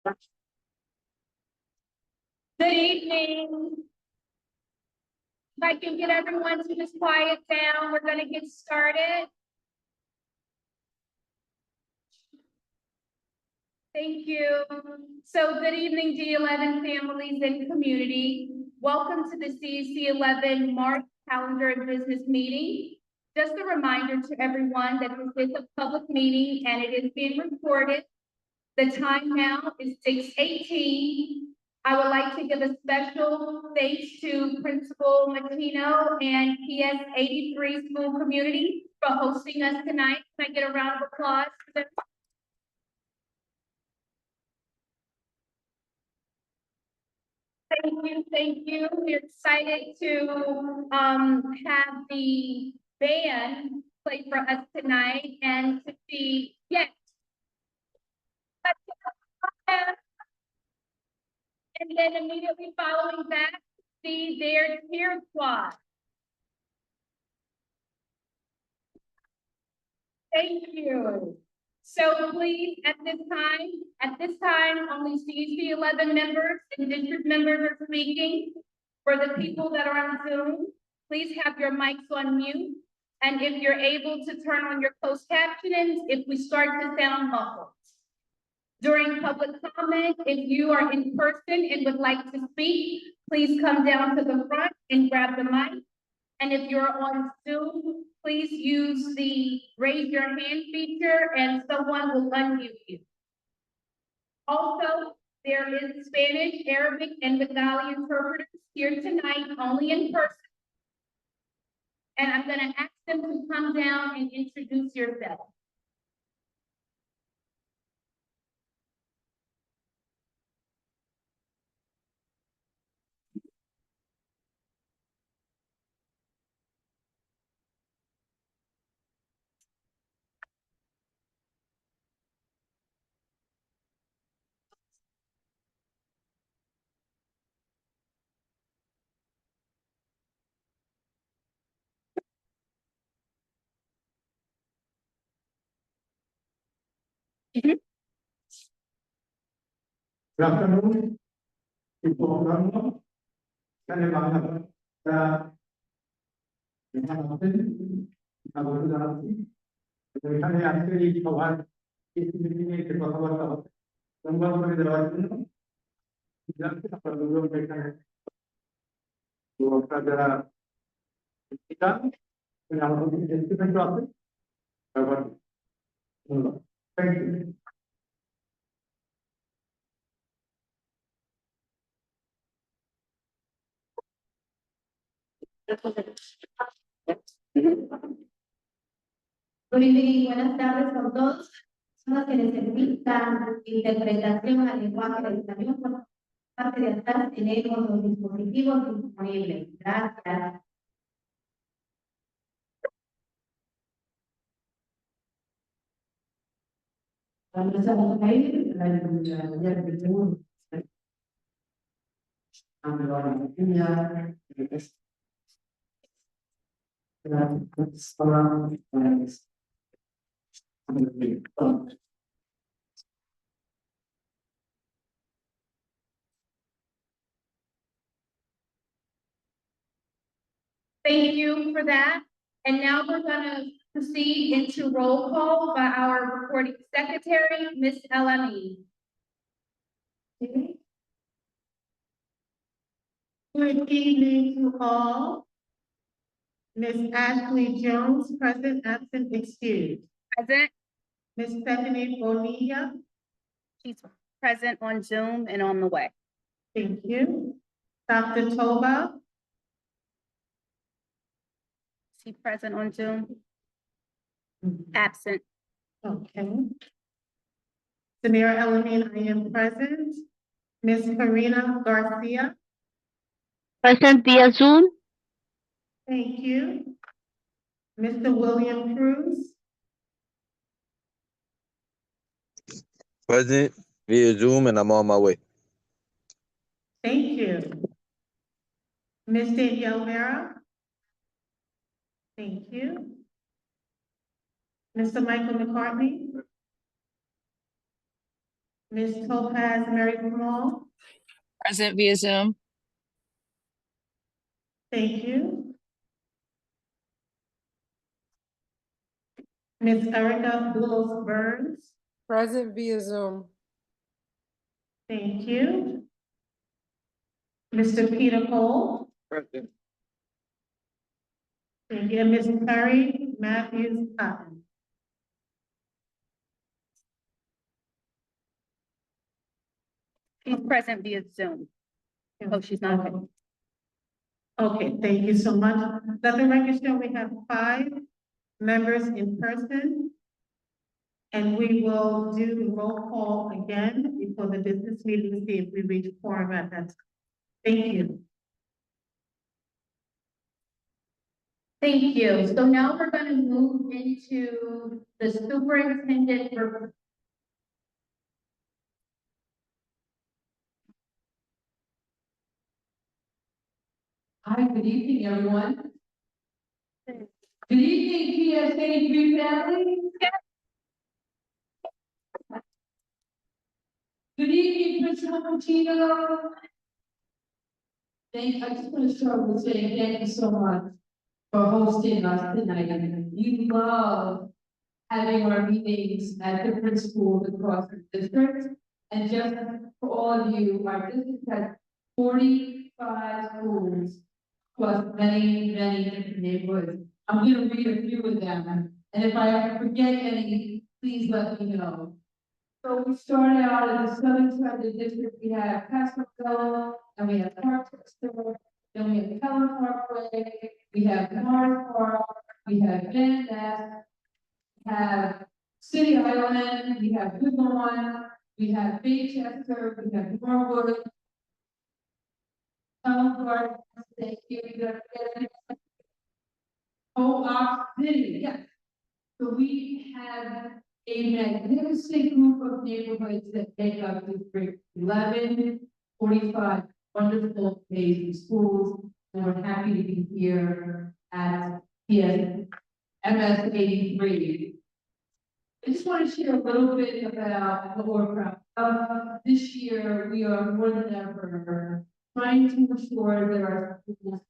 Good evening. If I can get everyone to just quiet down, we're going to get started. Thank you. So good evening, D11 families and community. Welcome to the CEC 11 March calendar and business meeting. Just a reminder to everyone that this is a public meeting and it is being recorded. The time now is 6:18. I would like to give a special thanks to Principal Martino and PS 83 school community for hosting us tonight. Can I get a round of applause for them? Thank you. We're excited to have the band play for us tonight and to see, yes. And then immediately following that, see their cheer squad. Thank you. So please, at this time, only CEC 11 members and district members are speaking. For the people that are on Zoom, please have your mics on mute. And if you're able to turn on your closed captionings, if we start to sound muffled. During public comment, if you are in person and would like to speak, please come down to the front and grab the mic. And if you're on Zoom, please use the raise your hand feature and someone will unmute you. Also, there is Spanish, Arabic, and Bengali interpreters here tonight, only in person. And I'm going to ask them to come down and introduce yourself. Good afternoon. এখানে আজকের এই সভার যে কথাবার্তা হবে সংবাদ করে দেওয়ার জন্য এখানে যারা আমাদের আছে ধন্যবাদ। Thank you. Good evening, buenas tardes con todos. Personas que necesitan interpretación al lenguaje del español por parte de atrás tenemos los dispositivos disponibles. Gracias. Vamos a ir a la comunidad del segundo. Thank you for that. And now we're going to proceed into roll call by our recording secretary, Ms. Eleni. Good evening to all. Ms. Ashley Jones, present, absent, excused. Present. Ms. Stephanie Bonilla. She's present on Zoom and on the way. Thank you. Dr. Toba. She present on Zoom? Absent. Okay. Samira Elamine, I am present. Ms. Karina Garcia. Present via Zoom. Thank you. Mr. William Cruz. Present via Zoom and I'm on my way. Thank you. Ms. Danielle Mera. Thank you. Mr. Michael McCartney. Ms. Topaz Mary Small, Present via Zoom. thank you. Ms. Erica Willows Burns, Present via Zoom. thank you. Mr. Peter Cole, Present. thank you. And Ms. Perry Matthews Cotton. She's present via Zoom. Oh, she's not. Okay, thank you so much. Let the record show we have 5 members in person. And we will do the roll call again before the business meeting to see if we reach quorum at that time. Thank you. Thank you. So now we're going to move into the superintendent report. Hi, good evening, everyone. Good evening, PSA Three family. Good evening, Principal Patino. I just want to start with saying thank you so much for hosting us tonight. We love having our meetings at different schools across the district. And just for all of you, our district has 45 schools plus many different neighborhoods. I'm gonna read a few of them, and if I forget any, please let me know. So we start out at the southern side of the district, we have Castleton, and we have Parkchester, then we have Pelham Parkway, we have Morris Park, we have Van Ness, we have City Island, we have Woodlawn, we have Baychester, we have Norwood, thank you. Oak City, yes. So we have a magnificent group of neighborhoods that make up District 11, 45 wonderful, amazing schools. And we're happy to be here at MS 83. I just want to share a little bit about what we're proud of. This year, we are more than ever trying to ensure that our schools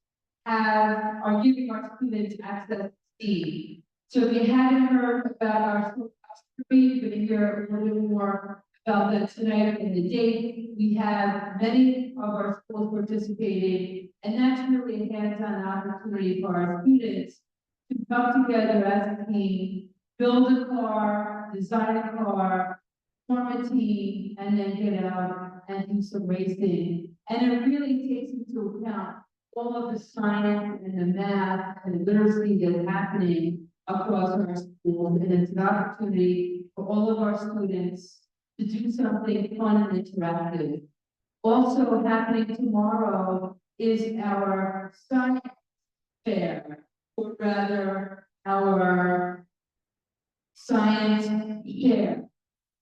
are giving our students access to STEAM. So if you haven't heard about our school, you're going to hear a little bit more about that tonight in the day. We have many of our schools participating, and that's really a hands-on opportunity for our students to come together as a team, build a car, design a car, form a team, and then get out and do some racing. And it really takes into account all of the science and the math and literacy that's happening across our schools. And it's an opportunity for all of our students to do something fun and interactive. Also happening tomorrow is our science fair, or rather our science fair.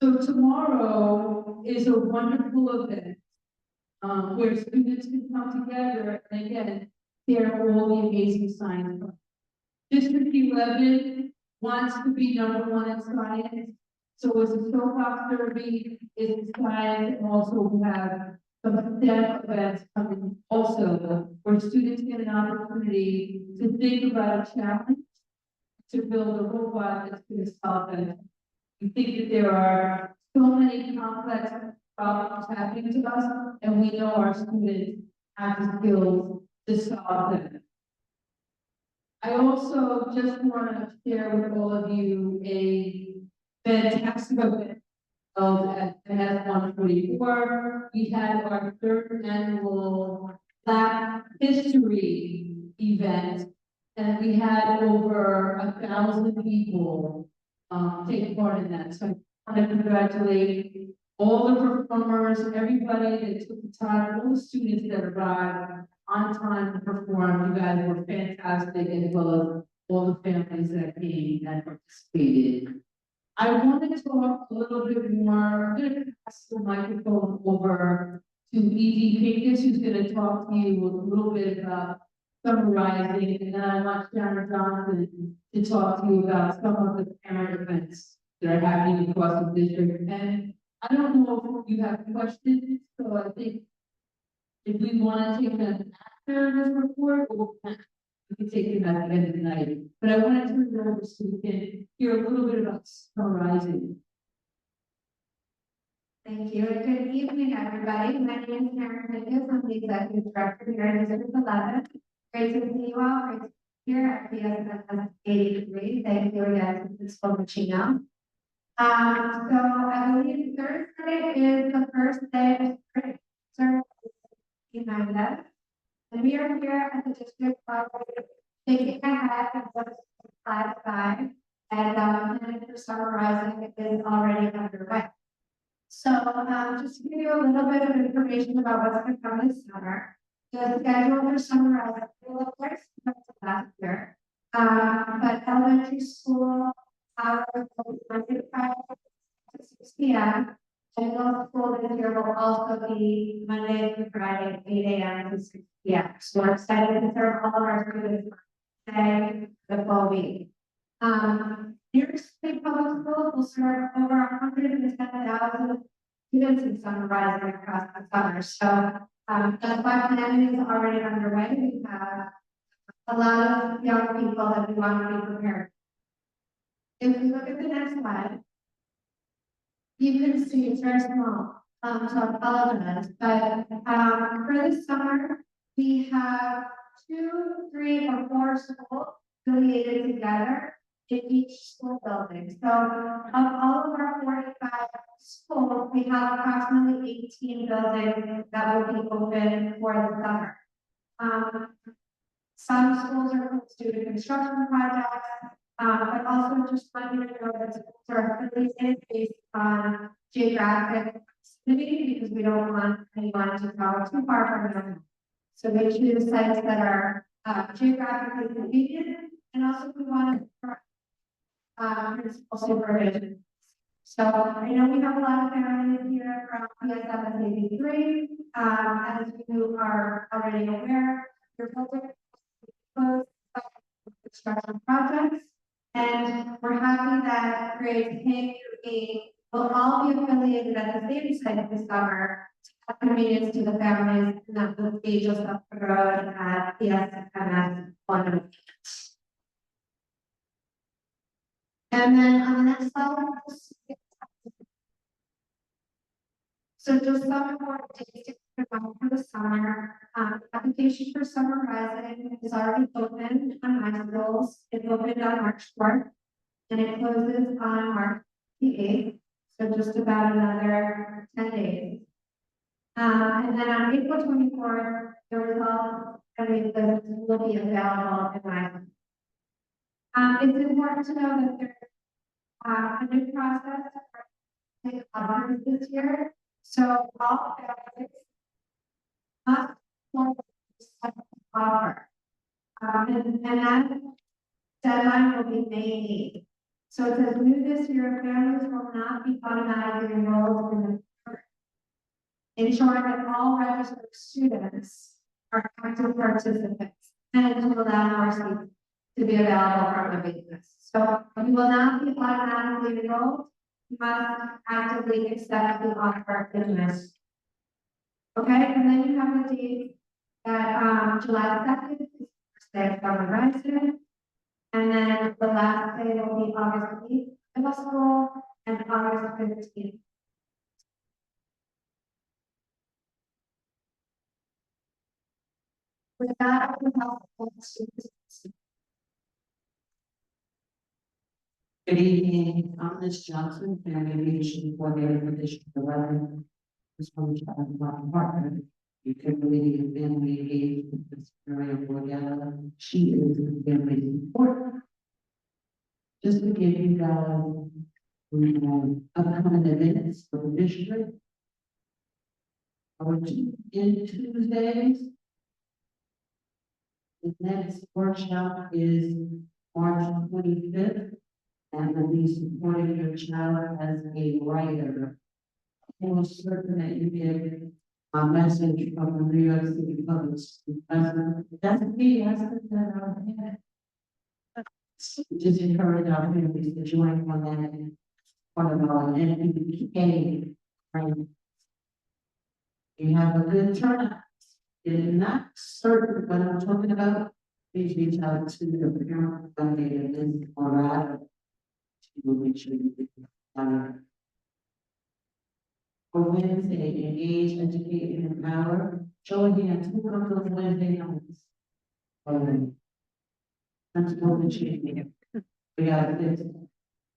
So tomorrow is a wonderful event where students can come together and again, share all the amazing science. District 11 wants to be #1 in science. So it's a soapbox derby, it's science, and also we have some STEM events coming also, where students get an opportunity to think about a challenge, to build a robot that's going to solve it. We think that there are so many complex problems happening to us, and we know our students have the skills to solve them. I also just want to share with all of you a fantastic event at MS 144. We had our 3rd annual Black History event, and we had over 1,000 people take part in that. So I want to congratulate all the performers, everybody that took the time, all the students that arrived on time to perform. You guys were fantastic, as well as all the families that came and participated. I want to talk a little bit more. I'm going to pass the microphone over to E.D. Pincus, who's going to talk to you a little bit about summarizing, and then I want Sharon Johnson to talk to you about some of the parent events that are happening across the district. And I don't know if you have questions, so I think if we want to take them after this report, we can take them at the end of the night. But I wanted to turn it over so we can hear a little bit about summarizing. Thank you, and good evening, everybody. My name is Karen Pincus. I'm the executive director here at District 11. Great to see you all. Great to be here at PSFS 83. Thank you again to Principal Machino. So I believe Thursday is the first day of spring service behind us. And we are here at the district level, thinking ahead of what's class 5, and planning for summarizing is already underway. So, just to give you a little bit of information about what's going to come this summer, the schedule for summarizing will of course come to last year. But elementary school hours will be Monday to Friday to 6 p.m. And middle school this year will also be Monday through Friday, 8 a.m. to 6 p.m. So we're excited to serve all of our students today, the full week. New York State Public Schools will serve over 110,000 students in summer rising across the summer. So that's why planning is already underway. We have a lot of young people that we want to be prepared. If we look at the next slide, you can see it's very small, so I apologize. But for this summer, we have 2, 3, or 4 schools affiliated together in each school building. So of all of our 45 schools, we have approximately 18 buildings that will be open for the summer. Some schools are due to construction projects, but also just want you to know that schools are affiliated based on geographic proximity because we don't want anyone to travel too far from them. So we choose sites that are geographically convenient, and also we want principal supervision. So I know we have a lot of families here from PSFS 83. As you are already aware, your building closed construction projects, and we're happy that grades K through 8 will all be affiliated at the same site this summer to have convenience to the families, and that will be just up the road at PSFS 1. And then on the next slide, so just some important dates to come for the summer. Application for summer rising is already open on high schools. It opened on March 4th, and it closes on March 8th. So just about another 10 days. And then on April 24th, the results will be available in my. It's important to know that there's a new process for take others this year. So all families must offer. And that deadline will be May 8th. So it says new this year, families will not be automatically enrolled in the program, ensuring that all registered students are active participants and to allow more seats to be available from the business. So you will not be automatically enrolled. You must actively accept the offer of business. Okay, and then you have the date that July 2nd is the first day of summer rising. And then the last day will be August 8th, middle school, and August 15th. With that, we have students. Good evening, I'm Ms. Johnson, Family Leadership Coordinator for District 11. This one is my partner. You can really have been engaged with this area together. She is the family support. Just to give you guys upcoming events for the district. Our Tuesdays. The next workshop is March 25th. And will be supporting your child as a writer. I was certain that you get a message from the New York City Public School President. That's me, I said that out here. Just encourage our families to join on that. One of our NPK Right. You have a good turnout. If not certain what I'm talking about, please reach out to the parent when they live or out. To make sure you get for Wednesday, engage, educate, and empower. Show of hands, who comes those Wednesday nights? That's what we should do. We got this.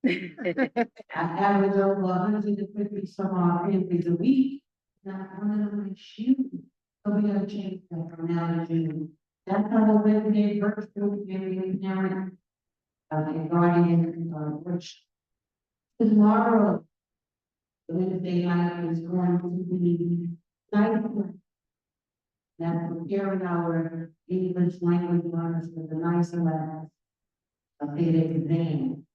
I average over 150 some odd families a week. Not one of them is you. So we gotta change that from now to June. That's how the Wednesday virtual giving parent. And guardian, which tomorrow. Wednesday night is going to be night. That's preparing our English language learners for the nice class. A paid exam.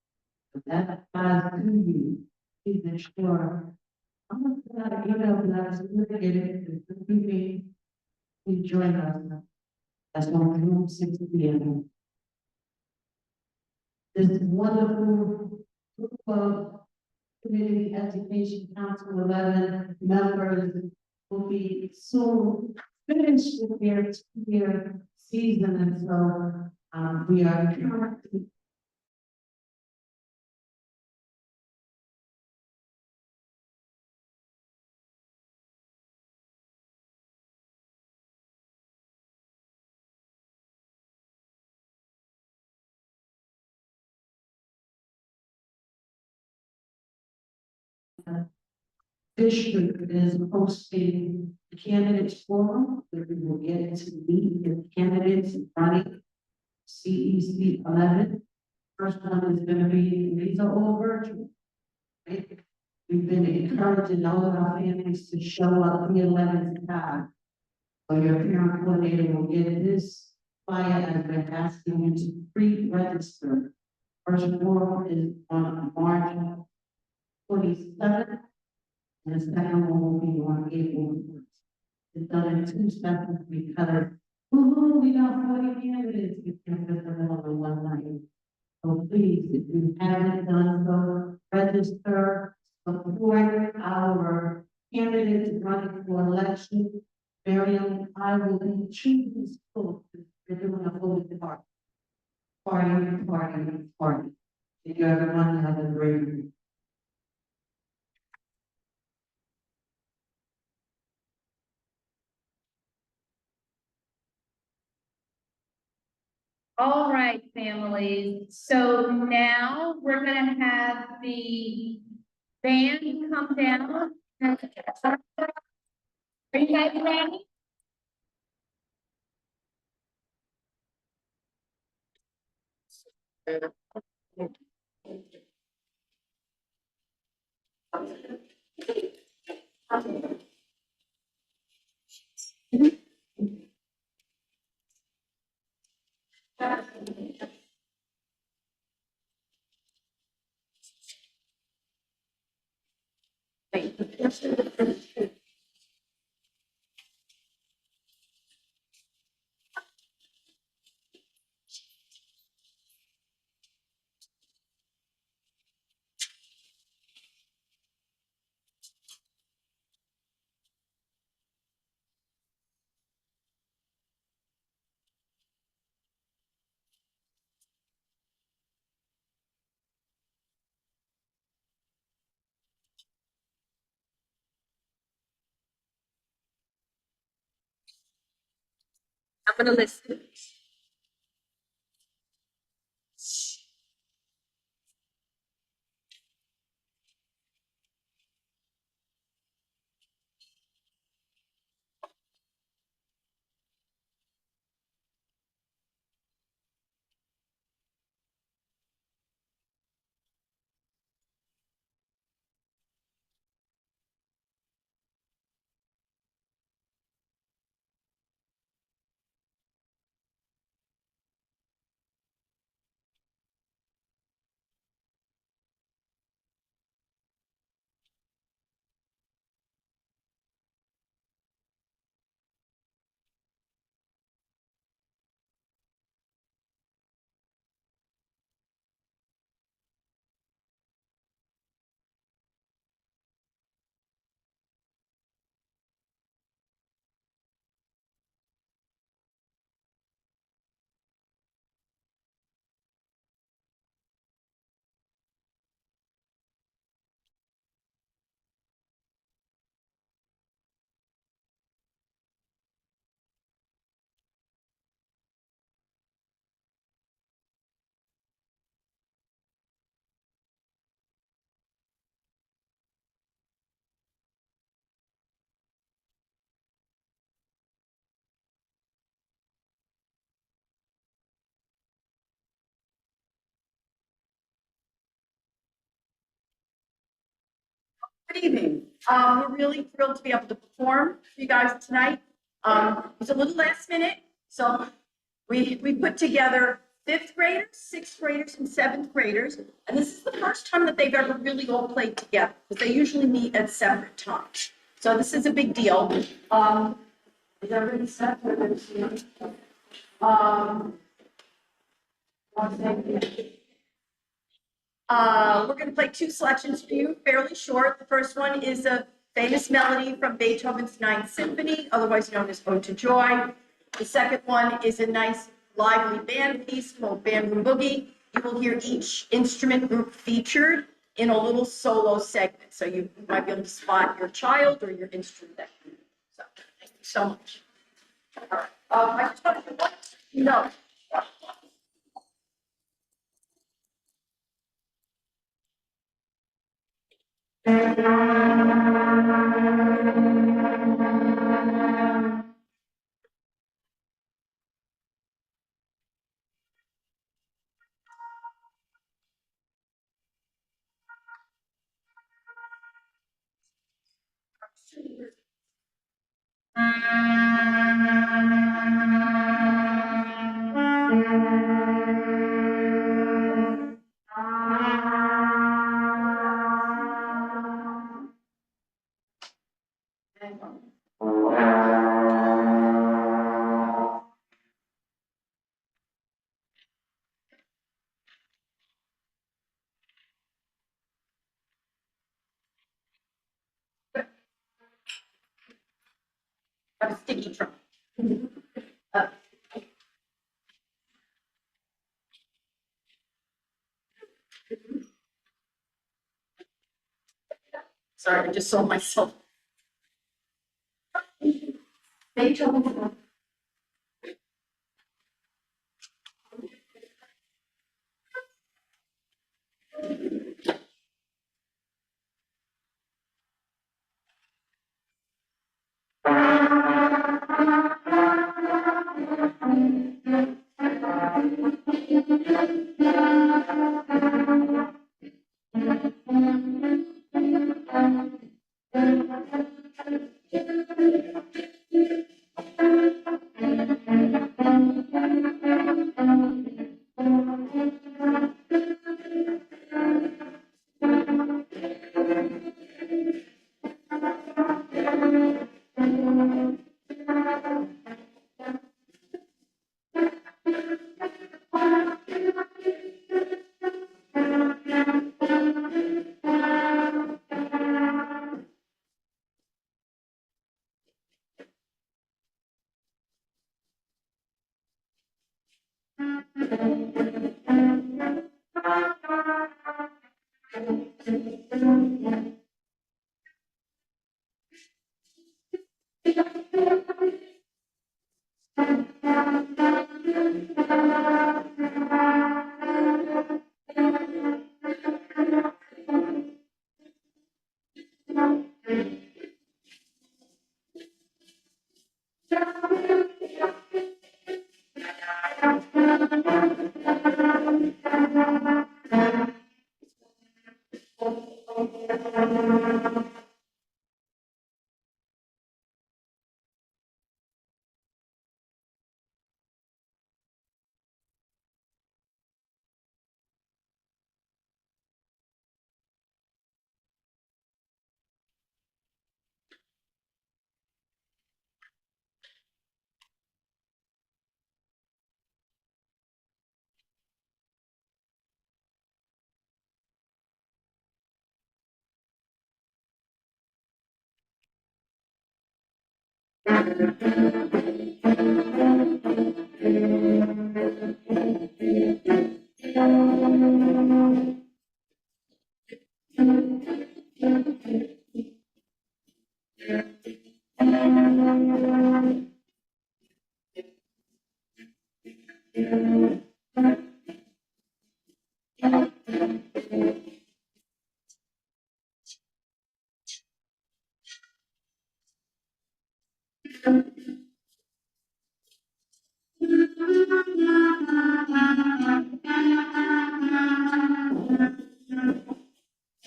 But that applies to you. Please ensure. I'm gonna put out an email to us, we're gonna get it, please join us. That's on June 6th p.m. This wonderful group of Community Education Council 11 members will be soon finished with their two-year season, and so we are currently district is hosting the candidates forum, where we will get to meet the candidates running CEC 11. First one is going to be Lisa all virtual. Right? We've been encouraging all of our families to show up the 11th time. So your parent coordinator will get this flyer as we're asking you to pre-register. First forum is on March 27th. And the second one will be on April 1st. It's done in 2 steps because, we got 40 candidates, we can't fit them all in one night. So please, if you haven't done so, register, support our candidates running for election. Miriam, I will be choosing school, they're doing a whole party. Party. If you everyone have a great week. All right, families, so now we're gonna have the band come down. Are you guys ready? I'm gonna listen. Good evening. We're really thrilled to be able to perform for you guys tonight. It's a little last minute, so we put together fifth graders, sixth graders, and seventh graders. And this is the first time that they've ever really all played together, because they usually meet at separate times. So this is a big deal. Is everybody set? One second. We're going to play two selections for you, fairly short. The first one is a famous melody from Beethoven's Ninth Symphony, otherwise known as Ode to Joy. The second one is a nice lively band piece called Bamboo Boogie. You will hear each instrument group featured in a little solo segment, so you might be able to spot your child or your instrument. So, thank you so much. All right. I just want to no. A sticky drum. Sorry, I just saw myself. Beethoven.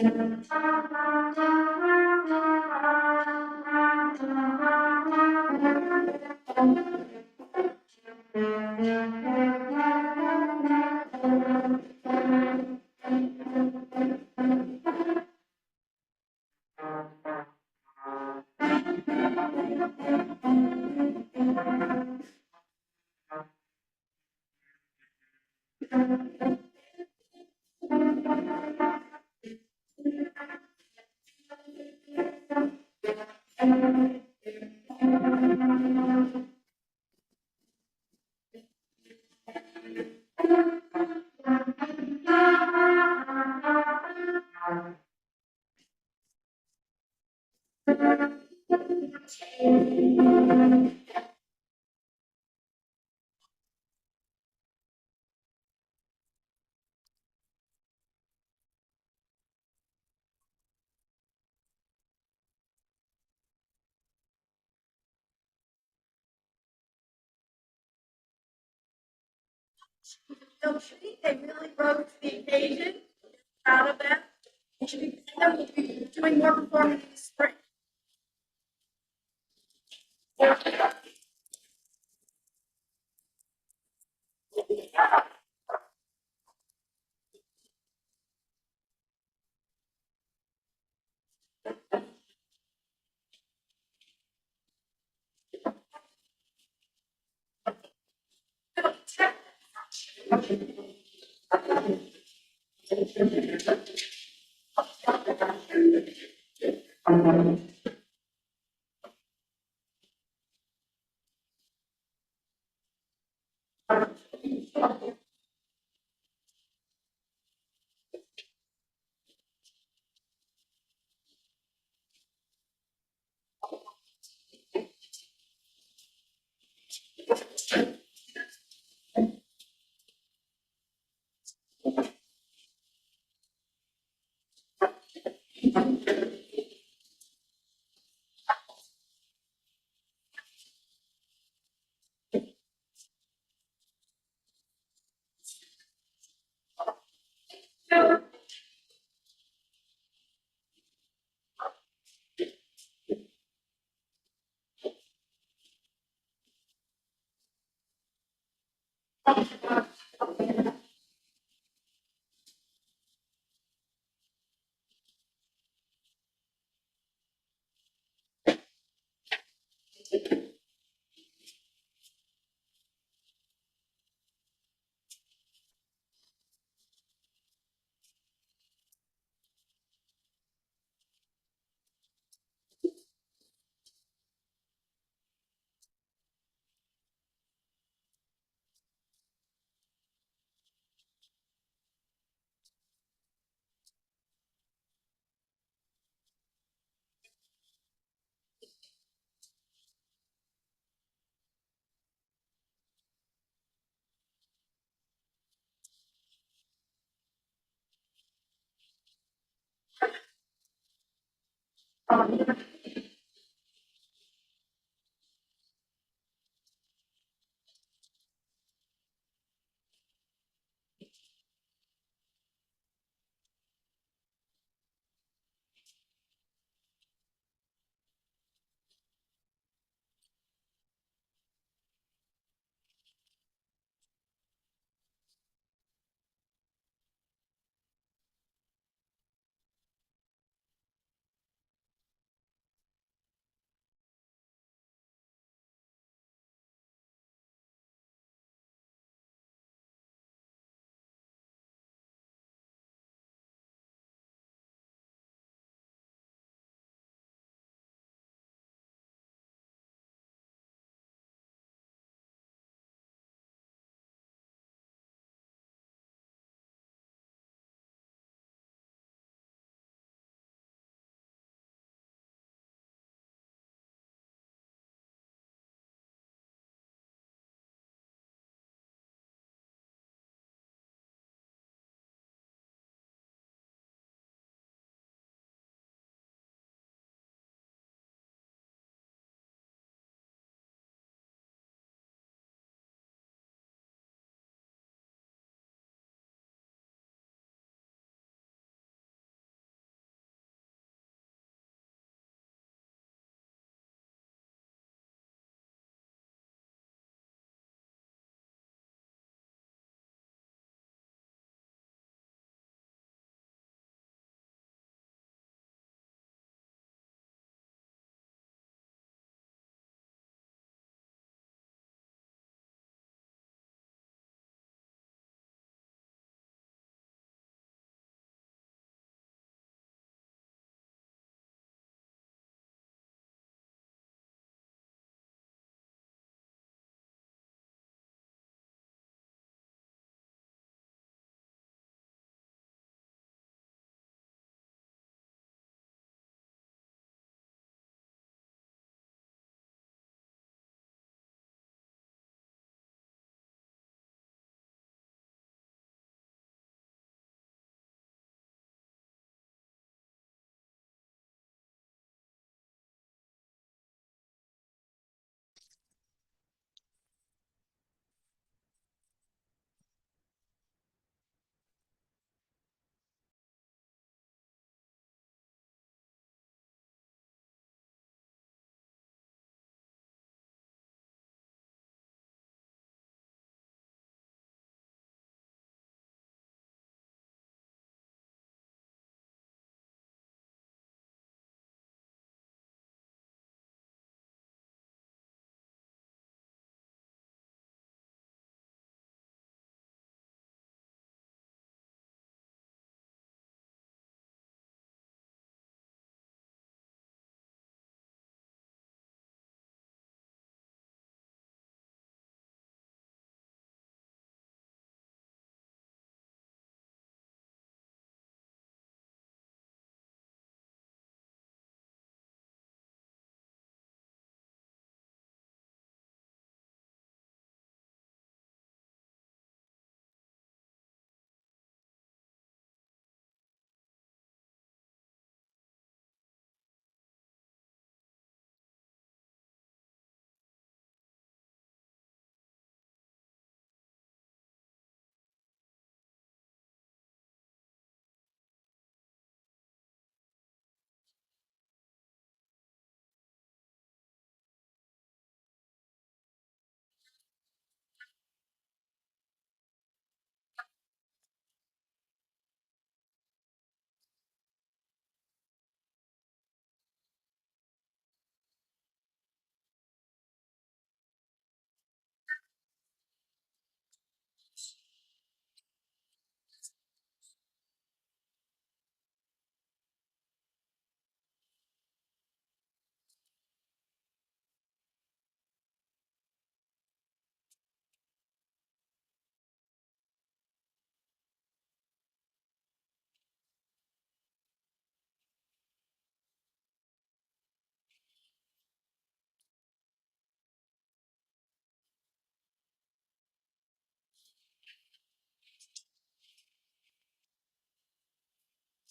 No, they really rose to the occasion. Proud of that. We should be, we'll be doing more performing in the spring.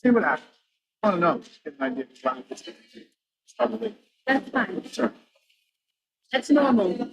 See what happens. I don't know. Get an idea. Probably. That's fine. Sure. That's normal.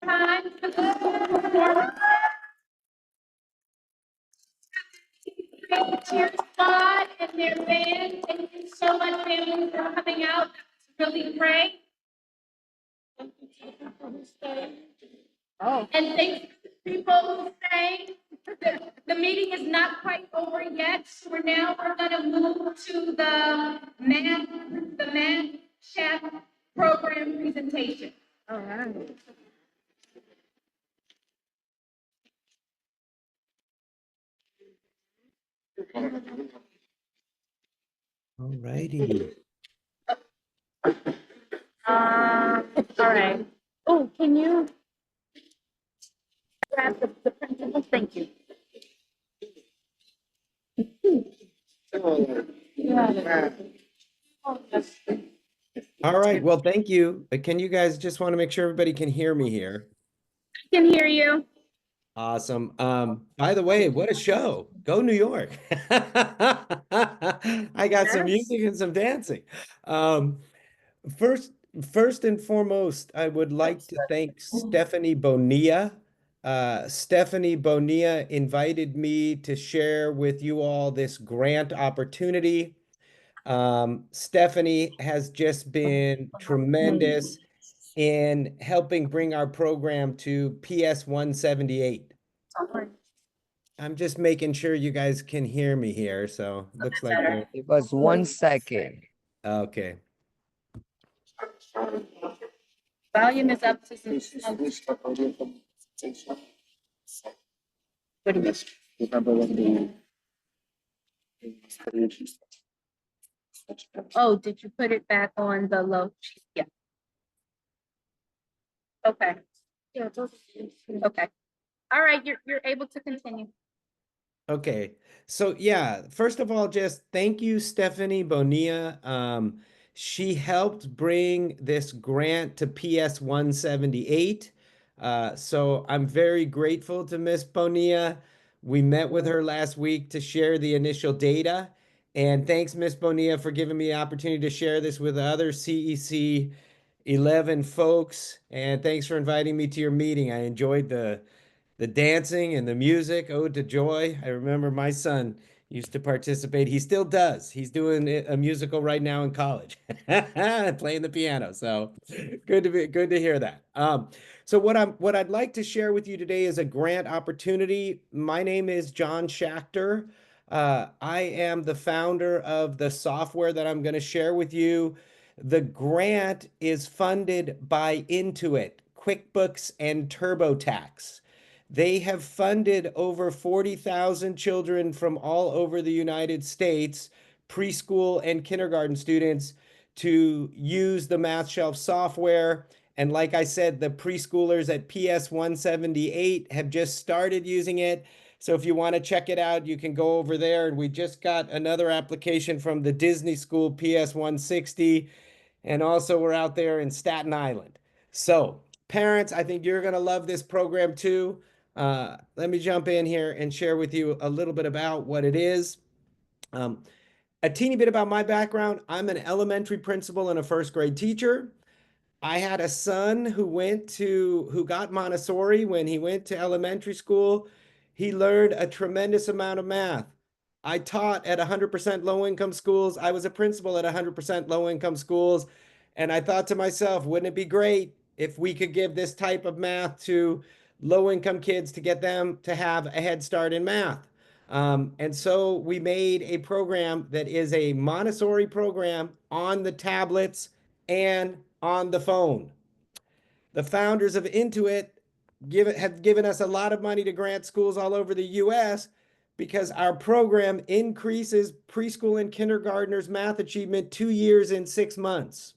time for the performance. Cheer squad and their band, thank you so much, family, for coming out. That was really great. Oh. And thanks to the people who sang. The meeting is not quite over yet. We're gonna move to the math chef program presentation. All right. Alrighty. All right. Oh, can you grab the principal? Thank you. All right. Well, thank you. Can you guys just want to make sure everybody can hear me here? I can hear you. Awesome. By the way, what a show. Go New York. I got some music and some dancing. First and foremost, I would like to thank Stephanie Bonilla. Stephanie Bonilla invited me to share with you all this grant opportunity. Stephanie has just been tremendous in helping bring our program to PS 178. I'm just making sure you guys can hear me here, so looks like they're It was 1 second. okay. Volume is up to. Oh, did you put it back on the low? Yeah. Okay. Okay. All right, you're able to continue. Okay, so yeah, first of all, just thank you, Stephanie Bonilla. She helped bring this grant to PS 178. So I'm very grateful to Miss Bonilla. We met with her last week to share the initial data. And thanks, Miss Bonilla, for giving me the opportunity to share this with other CEC 11 folks. And thanks for inviting me to your meeting. I enjoyed the dancing and the music, Ode to Joy. I remember my son used to participate. He still does. He's doing a musical right now in college, playing the piano. So good to hear that. So what I'd like to share with you today is a grant opportunity. My name is John Schachter. I am the founder of the software that I'm going to share with you. The grant is funded by Intuit, QuickBooks, and TurboTax. They have funded over 40,000 children from all over the United States, preschool and kindergarten students, to use the MathShelf software. And like I said, the preschoolers at PS 178 have just started using it. So if you want to check it out, you can go over there. And we just got another application from the Disney School PS 160. And also we're out there in Staten Island. So parents, I think you're going to love this program too. Let me jump in here and share with you a little bit about what it is. A teeny bit about my background. I'm an elementary principal and a first grade teacher. I had a son who got Montessori when he went to elementary school. He learned a tremendous amount of math. I taught at 100% low-income schools. I was a principal at 100% low-income schools. And I thought to myself, wouldn't it be great if we could give this type of math to low-income kids to get them to have a head start in math? And so we made a program that is a Montessori program on the tablets and on the phone. The founders of Intuit have given us a lot of money to grant schools all over the US because our program increases preschool and kindergartners math achievement 2 years in 6 months.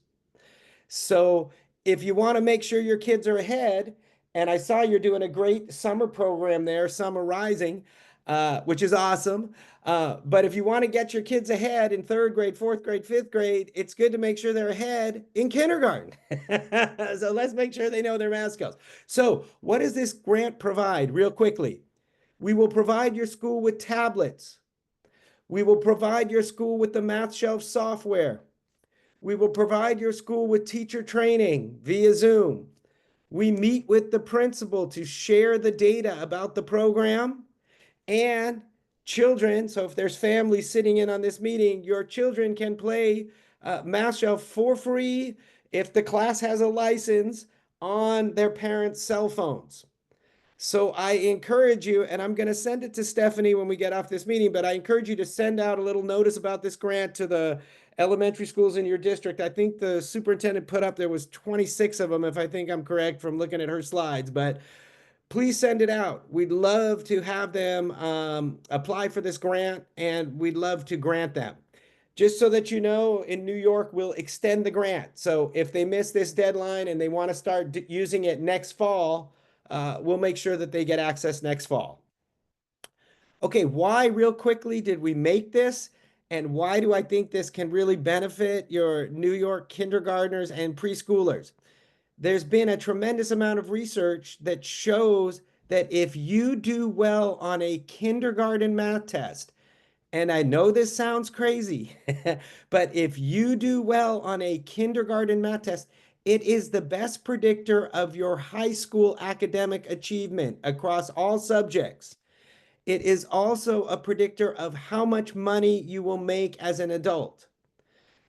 So if you want to make sure your kids are ahead, and I saw you're doing a great summer program there, Summer Rising, which is awesome. But if you want to get your kids ahead in 3rd grade, 4th grade, 5th grade, it's good to make sure they're ahead in kindergarten. So let's make sure they know their math skills. So what does this grant provide real quickly? We will provide your school with tablets. We will provide your school with the MathShelf software. We will provide your school with teacher training via Zoom. We meet with the principal to share the data about the program, and children, so if there's families sitting in on this meeting, your children can play Math Shelf for free if the class has a license on their parents' cell phones. So I encourage you, and I'm going to send it to Stephanie when we get off this meeting, but I encourage you to send out a little notice about this grant to the elementary schools in your district. I think the superintendent put up, there was 26 of them, if I think I'm correct from looking at her slides, but please send it out. We'd love to have them apply for this grant, and we'd love to grant them. Just so that you know, in New York, we'll extend the grant. So if they miss this deadline and they want to start using it next fall, we'll make sure that they get access next fall. Okay, why real quickly did we make this? And why do I think this can really benefit your New York kindergartners and preschoolers? There's been a tremendous amount of research that shows that if you do well on a kindergarten math test, and I know this sounds crazy, but if you do well on a kindergarten math test, it is the best predictor of your high school academic achievement across all subjects. It is also a predictor of how much money you will make as an adult.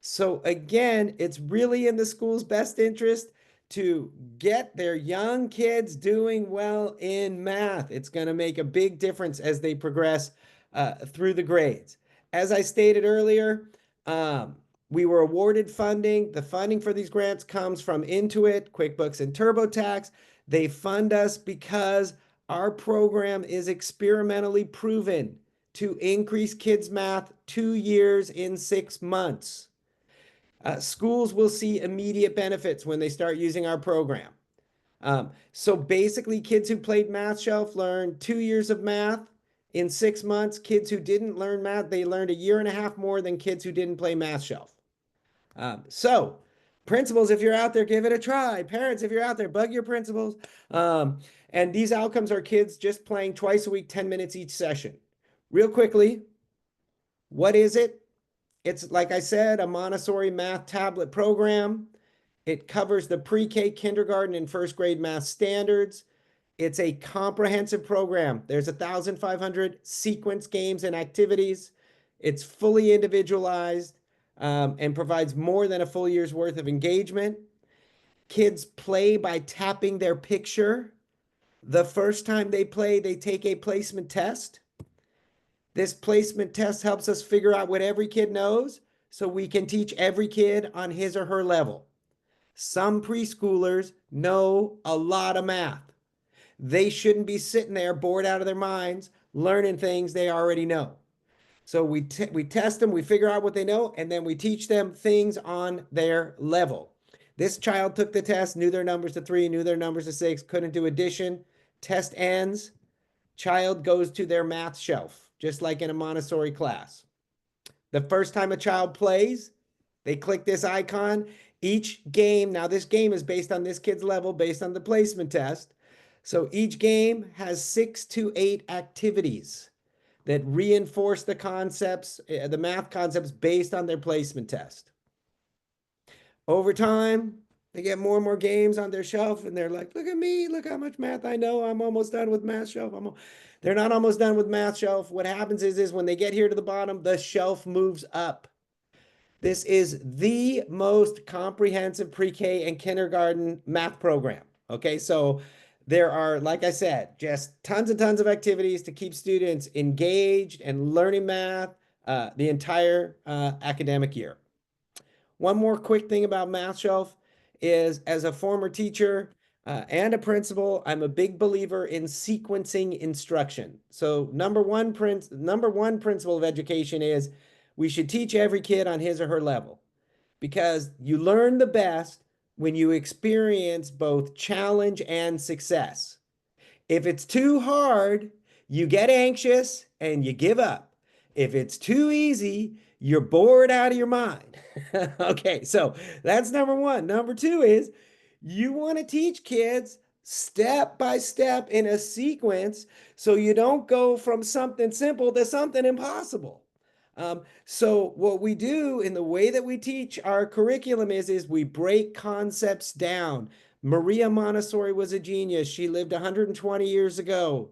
So again, it's really in the school's best interest to get their young kids doing well in math. It's going to make a big difference as they progress through the grades. As I stated earlier, we were awarded funding. The funding for these grants comes from Intuit, QuickBooks, and TurboTax. They fund us because our program is experimentally proven to increase kids' math 2 years in 6 months. Schools will see immediate benefits when they start using our program. So basically, kids who played Math Shelf learned 2 years of math in 6 months. Kids who didn't learn math, they learned 1.5 years more than kids who didn't play Math Shelf. So principals, if you're out there, give it a try. Parents, if you're out there, bug your principals. And these outcomes are kids just playing twice a week, 10 minutes each session. Real quickly, what is it? It's, like I said, a Montessori math tablet program. It covers the pre-K, kindergarten, and first grade math standards. It's a comprehensive program. There's 1,500 sequence games and activities. It's fully individualized and provides more than a full year's worth of engagement. Kids play by tapping their picture. The first time they play, they take a placement test. This placement test helps us figure out what every kid knows so we can teach every kid on his or her level. Some preschoolers know a lot of math. They shouldn't be sitting there bored out of their minds learning things they already know. So we test them, we figure out what they know, and then we teach them things on their level. This child took the test, knew their numbers to 3, knew their numbers to 6, couldn't do addition. Test ends, child goes to their math shelf, just like in a Montessori class. The first time a child plays, they click this icon. Each game, now this game is based on this kid's level, based on the placement test. So each game has 6 to 8 activities that reinforce the concepts, the math concepts based on their placement test. Over time, they get more and more games on their shelf, and they're like, look at me, look how much math I know. I'm almost done with Math Shelf. They're not almost done with Math Shelf. What happens is when they get here to the bottom, the shelf moves up. This is the most comprehensive pre-K and kindergarten math program. Okay, so there are, like I said, just tons and tons of activities to keep students engaged and learning math the entire academic year. One more quick thing about Math Shelf is, as a former teacher and a principal, I'm a big believer in sequencing instruction. So number one principle of education is we should teach every kid on his or her level, because you learn the best when you experience both challenge and success. If it's too hard, you get anxious and you give up. If it's too easy, you're bored out of your mind. Okay, so that's number one. Number two is you want to teach kids step by step in a sequence so you don't go from something simple to something impossible. So what we do in the way that we teach our curriculum is we break concepts down Maria Montessori was a genius. She lived 120 years ago.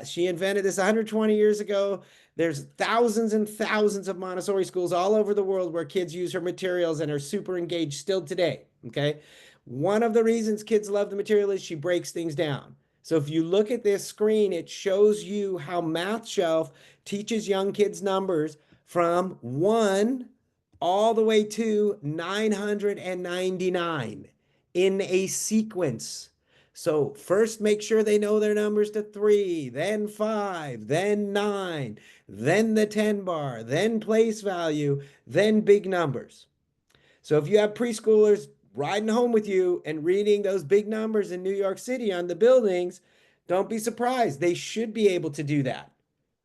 She invented this 120 years ago. There's thousands and thousands of Montessori schools all over the world where kids use her materials and are super engaged still today. Okay. One of the reasons kids love the material is she breaks things down. So if you look at this screen, it shows you how Math Shelf teaches young kids numbers from 1 all the way to 999 in a sequence. So first make sure they know their numbers to 3, then 5, then 9, then the 10 bar, then place value, then big numbers. So if you have preschoolers riding home with you and reading those big numbers in New York City on the buildings, don't be surprised. They should be able to do that.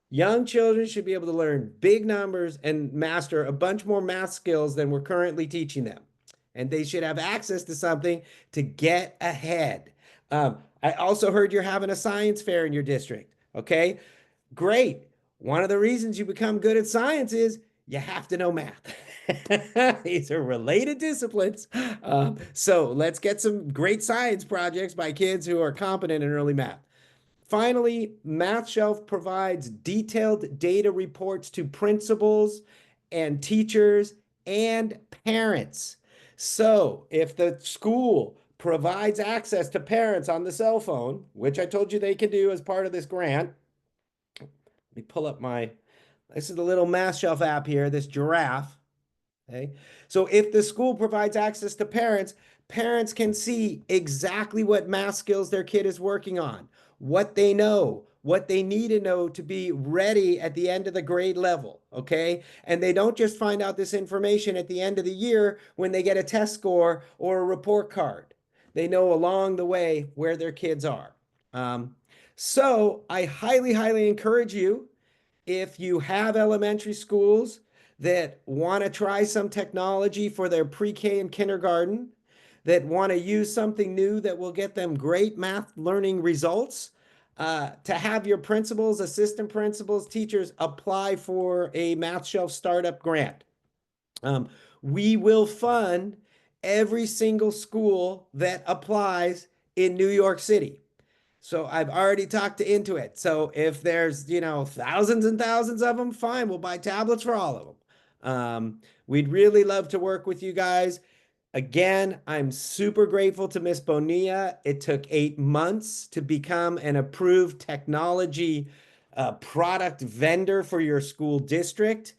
Young children should be able to learn big numbers and master a bunch more math skills than we're currently teaching them. And they should have access to something to get ahead. I also heard you're having a science fair in your district. Okay, great. One of the reasons you become good at science is you have to know math. These are related disciplines. So let's get some great science projects by kids who are competent in early math. Finally, Math Shelf provides detailed data reports to principals and teachers and parents. So if the school provides access to parents on the cell phone, which I told you they can do as part of this grant, let me pull up this is the little Math Shelf app here, this giraffe. Okay. So if the school provides access to parents, parents can see exactly what math skills their kid is working on, what they know, what they need to know to be ready at the end of the grade level. Okay. And they don't just find out this information at the end of the year when they get a test score or a report card. They know along the way where their kids are. So I highly, highly encourage you, if you have elementary schools that want to try some technology for their pre-K and kindergarten, that want to use something new that will get them great math learning results, to have your principals, assistant principals, teachers apply for a Math Shelf startup grant. We will fund every single school that applies in New York City. So I've already talked to Intuit. So if there's, thousands and thousands of them, fine, we'll buy tablets for all of them. We'd really love to work with you guys. Again, I'm super grateful to Miss Bonilla. It took 8 months to become an approved technology product vendor for your school district.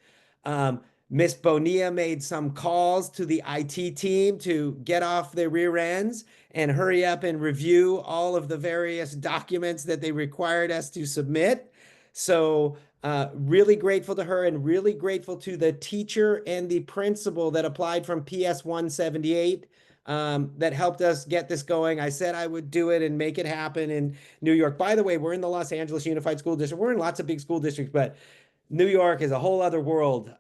Miss Bonilla made some calls to the IT team to get off their rear ends and hurry up and review all of the various documents that they required us to submit. So really grateful to her, and really grateful to the teacher and the principal that applied from PS 178 that helped us get this going. I said I would do it and make it happen in New York. By the way, we're in the Los Angeles Unified School District. We're in lots of big school districts, but New York is a whole other world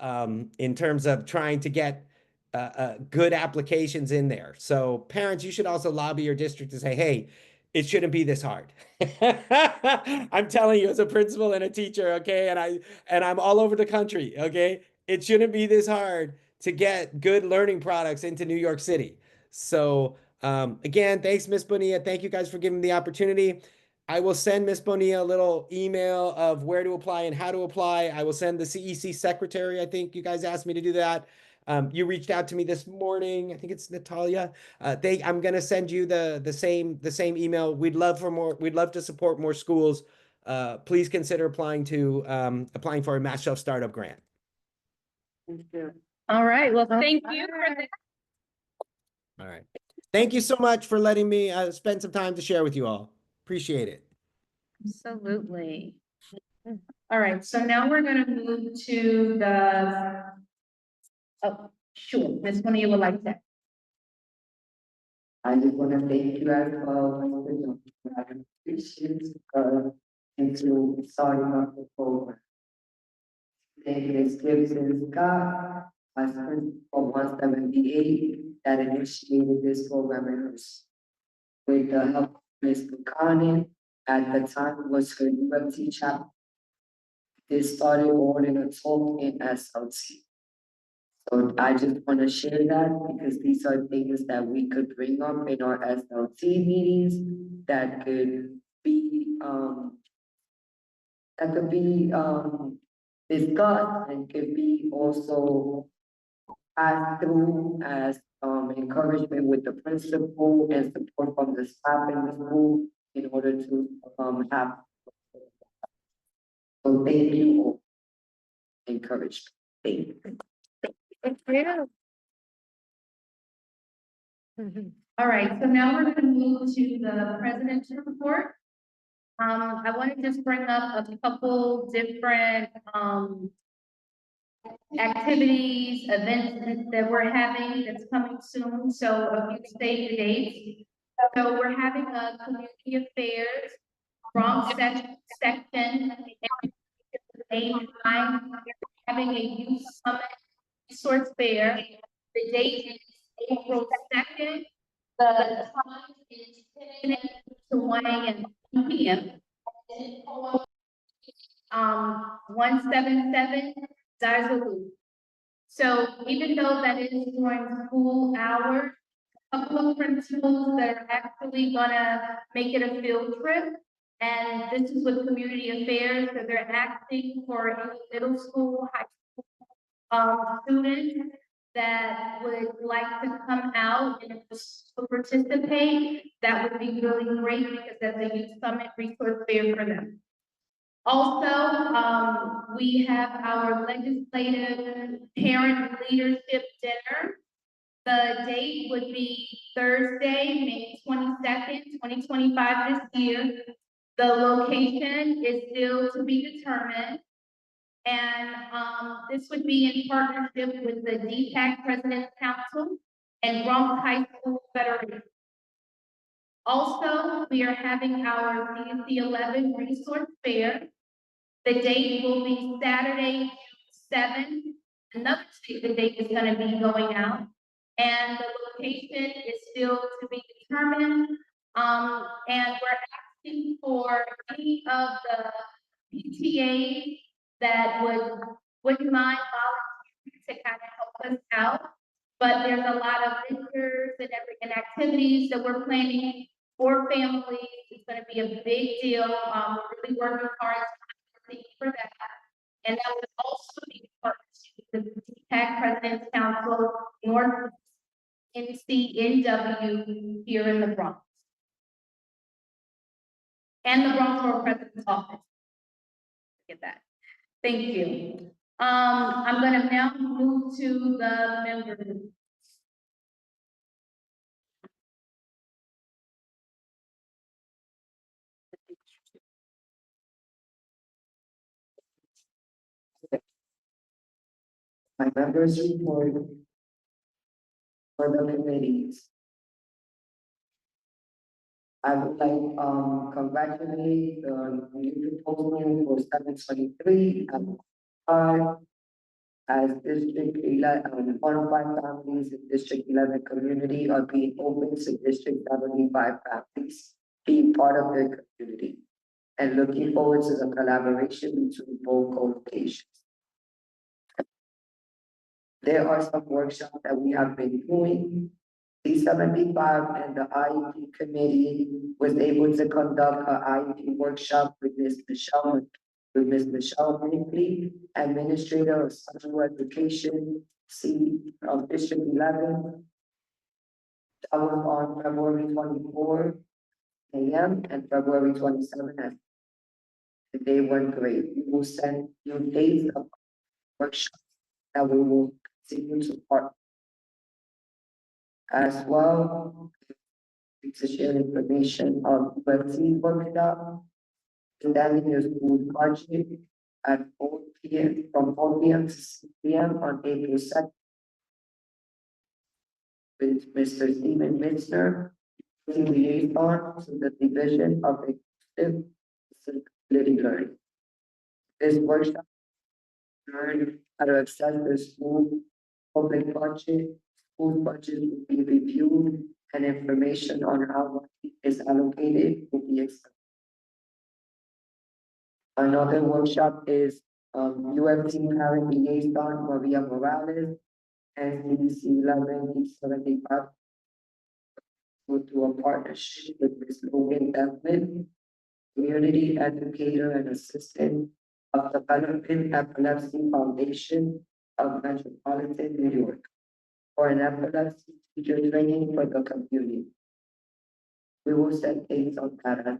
in terms of trying to get good applications in there. So parents, you should also lobby your district to say, hey, it shouldn't be this hard. I'm telling you as a principal and a teacher, okay, and I'm all over the country, okay? It shouldn't be this hard to get good learning products into New York City. So again, thanks, Miss Bonilla. Thank you guys for giving me the opportunity. I will send Miss Bonilla a little email of where to apply and how to apply. I will send the CEC secretary. I think you guys asked me to do that. You reached out to me this morning. I think it's Natalia. I'm going to send you the same email. We'd love to support more schools. Please consider applying for a Math Shelf startup grant. Thank you. All right, well, thank you for that. All right. Thank you so much for letting me spend some time to share with you all. Appreciate it. Absolutely. All right, so now we're going to move to sure, Ms. Bonilla would like that. I just want to thank you as well for the appreciations into starting off the program. Thank you, Ms. Gibson Scott, as principal 178, that initiated this program in her with the help of Ms. Buchanan. At the time was her UFT chapter. This started more than a talk in SLT. So I just want to share that because these are things that we could bring up in our SLT meetings that could be, discussed and could be also passed through as, encouragement with the principal and support from the staff in the school in order to, have. So thank you all. Encouraged. Thank you. All right, so now we're gonna move to the president's report. I want to just bring up a couple different, activities, events that we're having that's coming soon, so a few save the dates. So we're having a community affairs, Bronx section, and having a youth summit resource fair. The date is April 2nd. The time is 10 a.m. to 1 a.m. p.m. 177 Zarzalou. So even though that is during school hours, a couple of principals that are actually gonna make it a field trip. And this is with community affairs, so they're asking for any middle school, high school, students that would like to come out and to participate. That would be really great because that's a youth summit resource fair for them. Also, we have our legislative parent leadership dinner. The date would be Thursday, May 22nd, 2025 this year. The location is still to be determined. And this would be in partnership with the DPAC President's Council and Bronx High School Federation. Also, we are having our CSC 11 resource fair. The date will be Saturday, June 7th. Another state the date is going to be going out. And the location is still to be determined. And we're asking for any of the PTAs that wouldn't mind volunteering to kind of help us out. But there's a lot of vendors and activities that we're planning for families. It's going to be a big deal. We're really working hard for that. And that would also be partnership with the DPAC President's Council, North NCNW here in the Bronx. And the Bronx Borough President's Office. Get that. Thank you. I'm gonna now move to the members. My members report for the committees. I would like, congratulate the new proposal for 723 and 5 as District 11, 105 families in District 11 community are being open to District 75 families being part of their community and looking forward to the collaboration between both locations. There are some workshops that we have been doing. D75 and the IEP committee was able to conduct an IEP workshop with Ms. Michelle Brinkley, Administrator of Special Education, of District 11. That was on February 24 a.m. and February 27 a.m. They went great. We will send you dates of workshops that we will continue to partner. As well, to share information of USC workshop, extending your school budget at 4 p.m. from 4 p.m. to 6 p.m. on April 2nd. With Mr. Stephen Mitzner, liaison to the Division of Executive Disability Learning. This workshop learn how to access the school public budget. School budget will be reviewed and information on how money is allocated will be accepted. Another workshop is UFT parent liaison Maria Morales and CDC 1175 to a partnership with Ms. Logan Devlin, community educator and assistant of Development Epilepsy Foundation of Metropolitan New York, for an epilepsy teacher training for the community. We will set dates on that.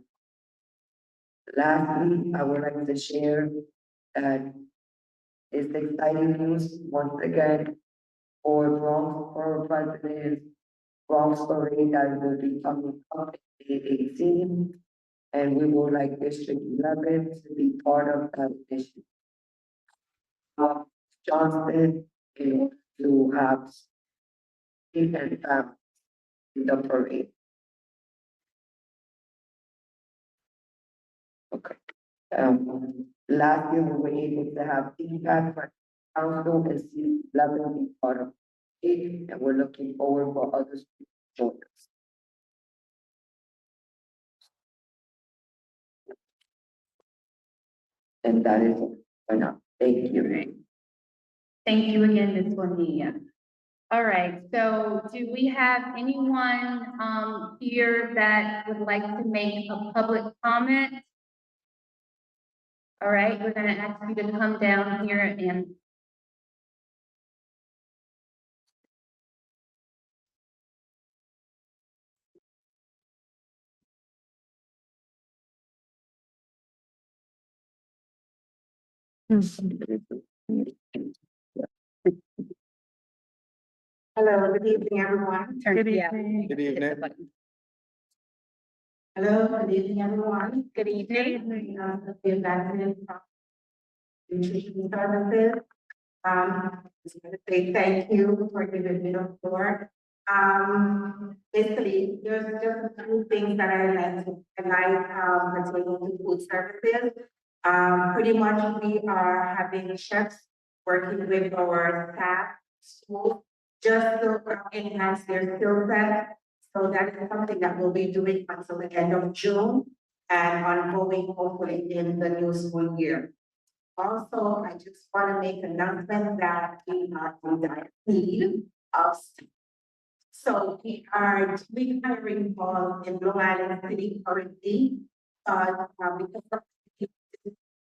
Lastly, I would like to share that it's exciting news once again for Bronx Borough President, Bronx Parade that will be coming up in 18. And we would like District 11 to be part of that initiative. Johnston is to have in the parade. Okay. Last year we were able to have feedback from council and see 11 be part of it, and we're looking forward for others to join us. And that is it for now. Thank you. Thank you again, Ms. Bonilla. All right, so do we have anyone here that would like to make a public comment? All right, we're gonna ask you to come down here and Hello, good evening, everyone. turn. Good Yeah. evening. Good Hit the evening. button. Hello, good evening, everyone. Good evening. The ambassador from Nutrition Services. Just want to say thank you for giving me the floor. Basically, there's just a few things that I like to highlight, pertaining to food services. Pretty much we are having chefs working with our staff, school, just to enhance their skill set. So that is something that we'll be doing until the end of June and ongoing hopefully in the new school year. Also, I just want to make an announcement that we are on that need of. So we are doing hiring calls in Long Island City currently, because of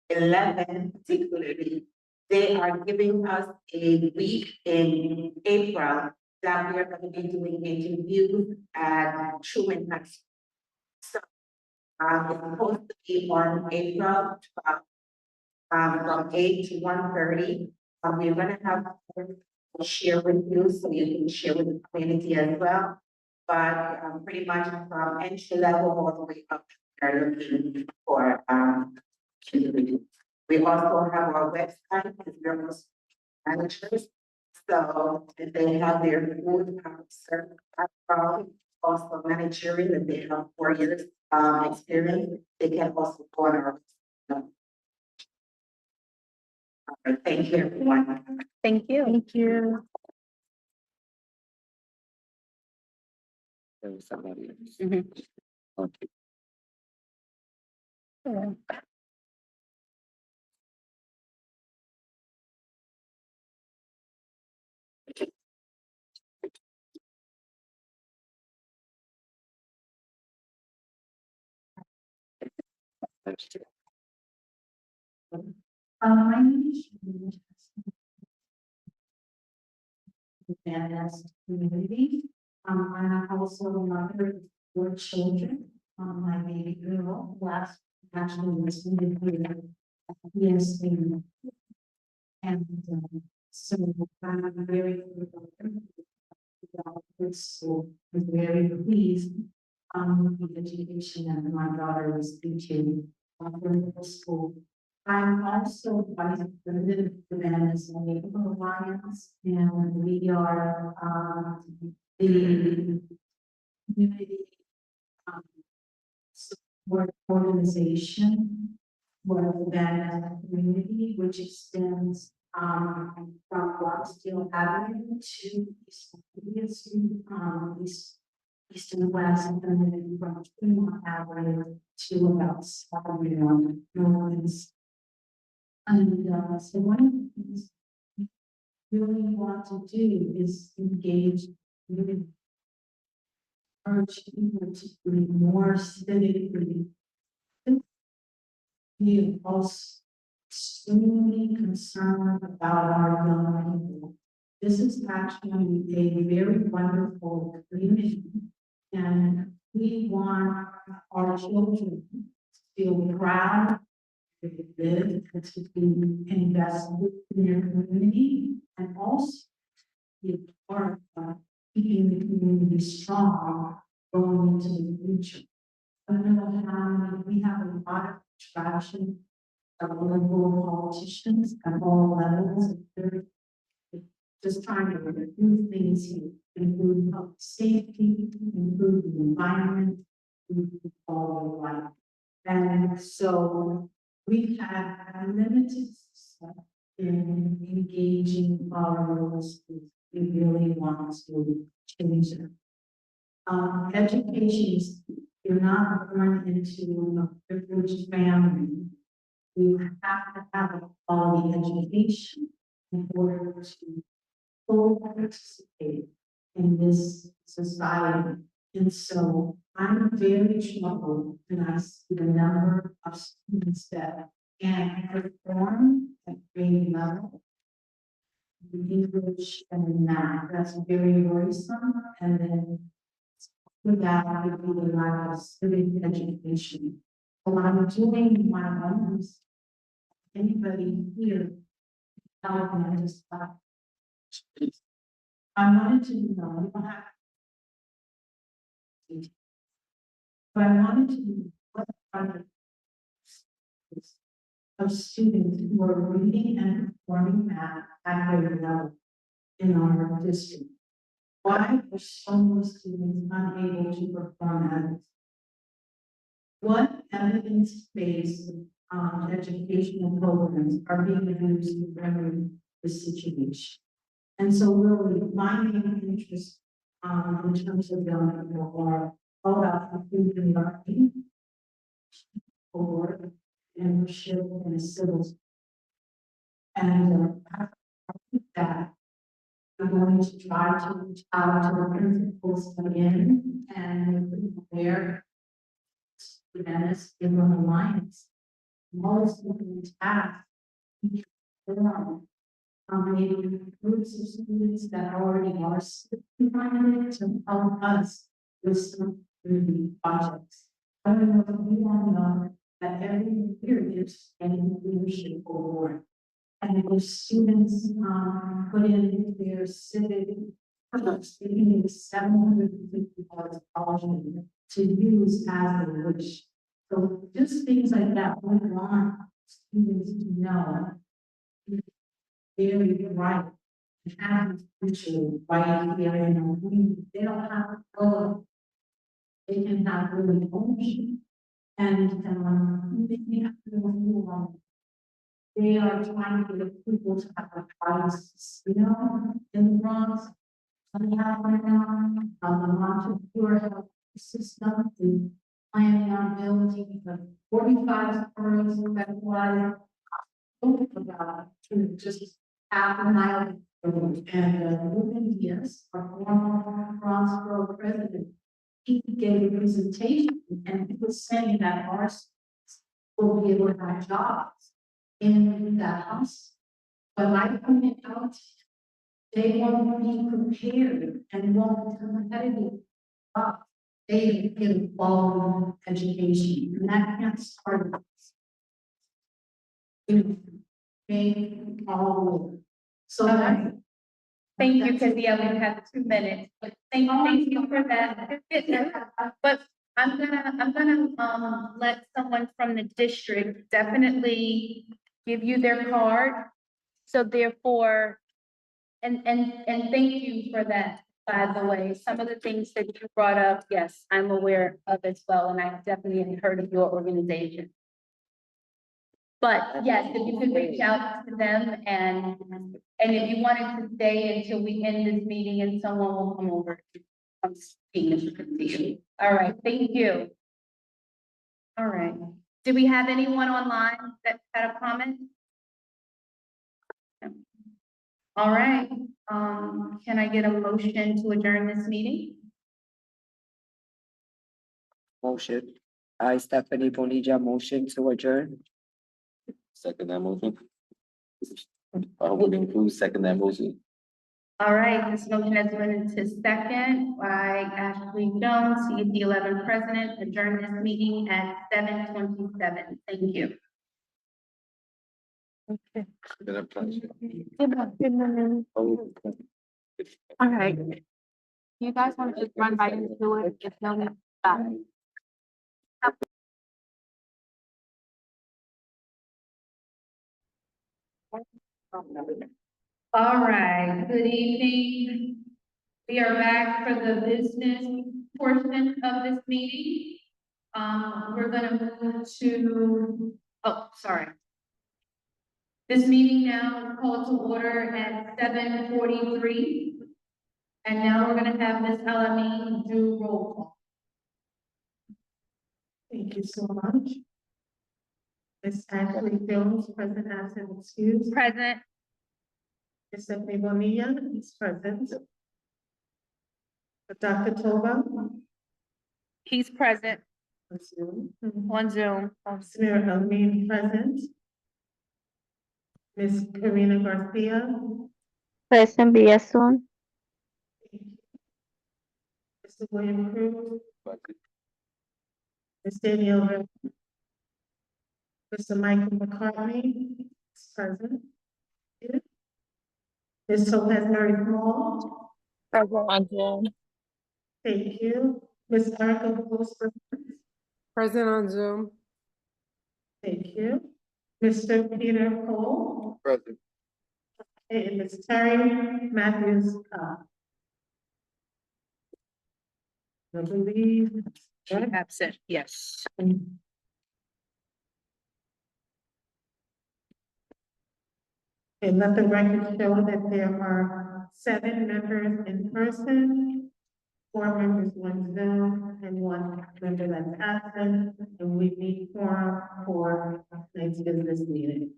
11 particularly, they are giving us a week in April that we are going to be doing interviews at Truman High School. So, it's supposed to be on April 12th, from 8 to 1:30. We're gonna have to share with you so you can share with the community as well. But, pretty much from entry level all the way up, we're looking for, community. We also have our website, because we're also managers. So if they have their food certain background, also managerial, and they have 4 years experience, they can also go on our website. All right, thank you, everyone. Thank you. Thank you. There was somebody else. Mhm. Okay. My name is Shirley. Advanced community. I'm also a mother of 4 children. My baby girl last actually was in here. Yes, and so I'm very grateful. So I'm very pleased with the education that my daughter is teaching in the school. I'm also vice president of the Venice Neighborhood Alliance, and we are the community support organization for the Venice community, which extends from Rockdale Avenue to east and west, and then from Fremont Avenue to about Southern North. And so one of the things really want to do is engage, really urge people to be more civically. We are also extremely concerned about our young people. This is actually a very wonderful community, and we want our children to feel proud to live and to be invested in their community, and also be a part of keeping the community strong going into the future. I don't know how many, we have a lot of attraction of liberal politicians at all levels. They're just trying to improve things here, improve public safety, improve the environment, improve the quality of life. And so we've had limited success in engaging our rules. We really want to change it. Education is, you're not born into a privileged family. You have to have a quality education in order to fully participate in this society. And so I'm very troubled when I see the number of students that can perform at grade level in English and in math. That's very worrisome. And then with that, would be the lack of civic education. When I'm doing my own, anybody here, help me, I just thought. I wanted to know, you don't have. But I wanted to know what are the of students who are reading and performing math at grade level in our district. Why are some students unable to perform math? What evidence-based educational programs are being used to remedy the situation? And so really, my main interest in terms of young people are all about improving learning, or membership in a civil. And I think that I'm going to try to reach out to the principals again and aware the Venice Inland Alliance. Most of the tasks, maybe groups of students that already are certified to help us with some really projects. I don't know if you all know that every year there's a leadership award. And if students put in their civic products, they can get $750 to use as they wish. So just things like that, we want students to know very bright and have a future right here in our community. They don't have to go. They can have really ownership. And they have to move on. They are trying to get people to have a price, in the Bronx. We have right now, the Montefiore health system, the planning on building the 45 stories that was about to just half a mile. And Ruben Diaz, our former Bronxboro president, he gave a presentation and he was saying that our students will be able to have jobs in that house. But I pointed out, they won't be prepared and won't be competitive. They get a quality education, and that can't start. So that. Thank you, Kazia, we have 2 minutes, but thank you for that. But I'm gonna let someone from the district definitely give you their card. So therefore, and thank you for that, by the way. Some of the things that you brought up, yes, I'm aware of as well, and I definitely have heard of your organization. But yes, if you could reach out to them and if you wanted to stay until we end this meeting and someone will come over. I'm speaking to you. All right, thank you. All right. Do we have anyone online that had a comment? All right, can I get a motion to adjourn this meeting? Motion. I, Stephanie Bonilla, motion to adjourn. Second that motion. William Cruz, second that motion. All right, this motion has been into second by Ashley Jones, CEC 11 president, adjourn this meeting at 7:27. Thank you. Been a pleasure. All right. You guys want to just run right into it, if no one. All right, good evening. We are back for the business portion of this meeting. We're gonna move to, oh, sorry. This meeting now is called to order at 7:43. And now we're gonna have Ms. Alameen do roll call. Thank you so much. Ms. Ashley Jones, present, absent, excused. Present. Ms. Stephanie Bonilla is present. Dr. Toba. He's present On Zoom. on Zoom. Samira Almin present. Ms. Karina Garcia. Present via Zoom. Mr. William Cruz. Ms. Danielle. Rivera. Mr. Michael McCartney is present. Ms. Topaz Mary Small. Present on Zoom. Thank you. Ms. Erica Bosworth. Present on Zoom. Thank you. Mr. Peter Cole. Present. And Ms. Terry Matthews. I believe. Absent, yes. And let the record show that there are 7 members in person, 4 members on Zoom, and 1 member that's absent, and we need quorum for tonight's business meeting.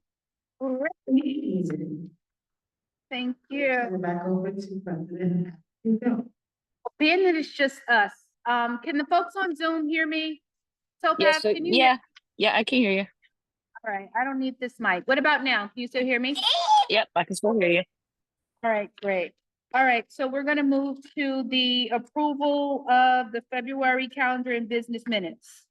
Easy. Thank you. We're back over to President. You go. Being that it's just us, can the folks on Zoom hear me? Yeah, Topaz, so, can you? Hear- yeah, I can hear you. All right, I don't need this mic. What about now? Can you still hear me? Yep, I can still hear you. All right, great. All right, so we're gonna move to the approval of the February calendar and business minutes.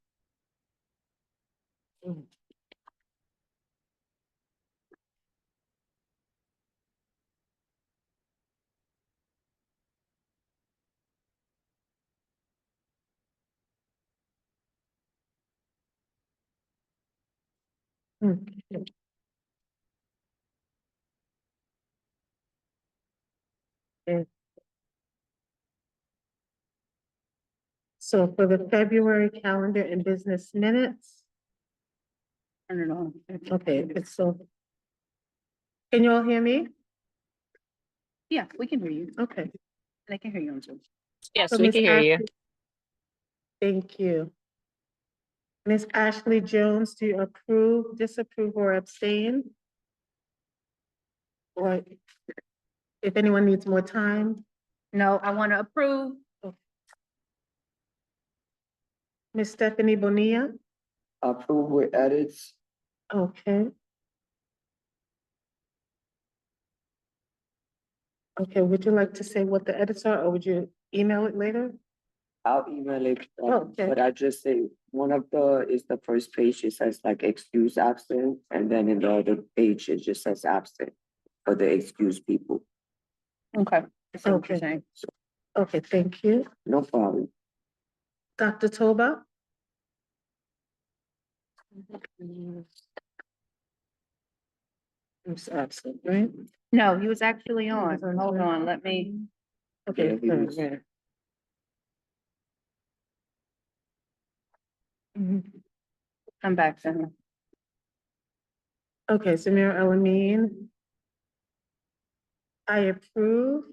So for the February calendar and business minutes, Turn it on. okay, it's so. Can you all hear me? Yeah, we can hear you. Okay. And I can hear you on Zoom. Yes, So we Ms. can hear you. Ashley- Thank you. Ms. Ashley Jones, do you approve, disapprove, or abstain? Or if anyone needs more time? No, I want to approve. Ms. Stephanie Bonilla? Approve with edits. Okay. Okay, would you like to say what the edits are, or would you email it later? I'll email it, Okay. but I just say, one of the, is the first page, it says like excuse absent, and then in the other page, it just says absent for the excused people. Okay. I see what you're Okay. saying. Okay, thank you. No problem. Dr. Toba? It's absent, right? No, he was actually on. was on Hold Zoom. on, let me. Okay. Yeah, he was. yeah. Mhm. Come back to him. Okay, Samir Elamine. I approve.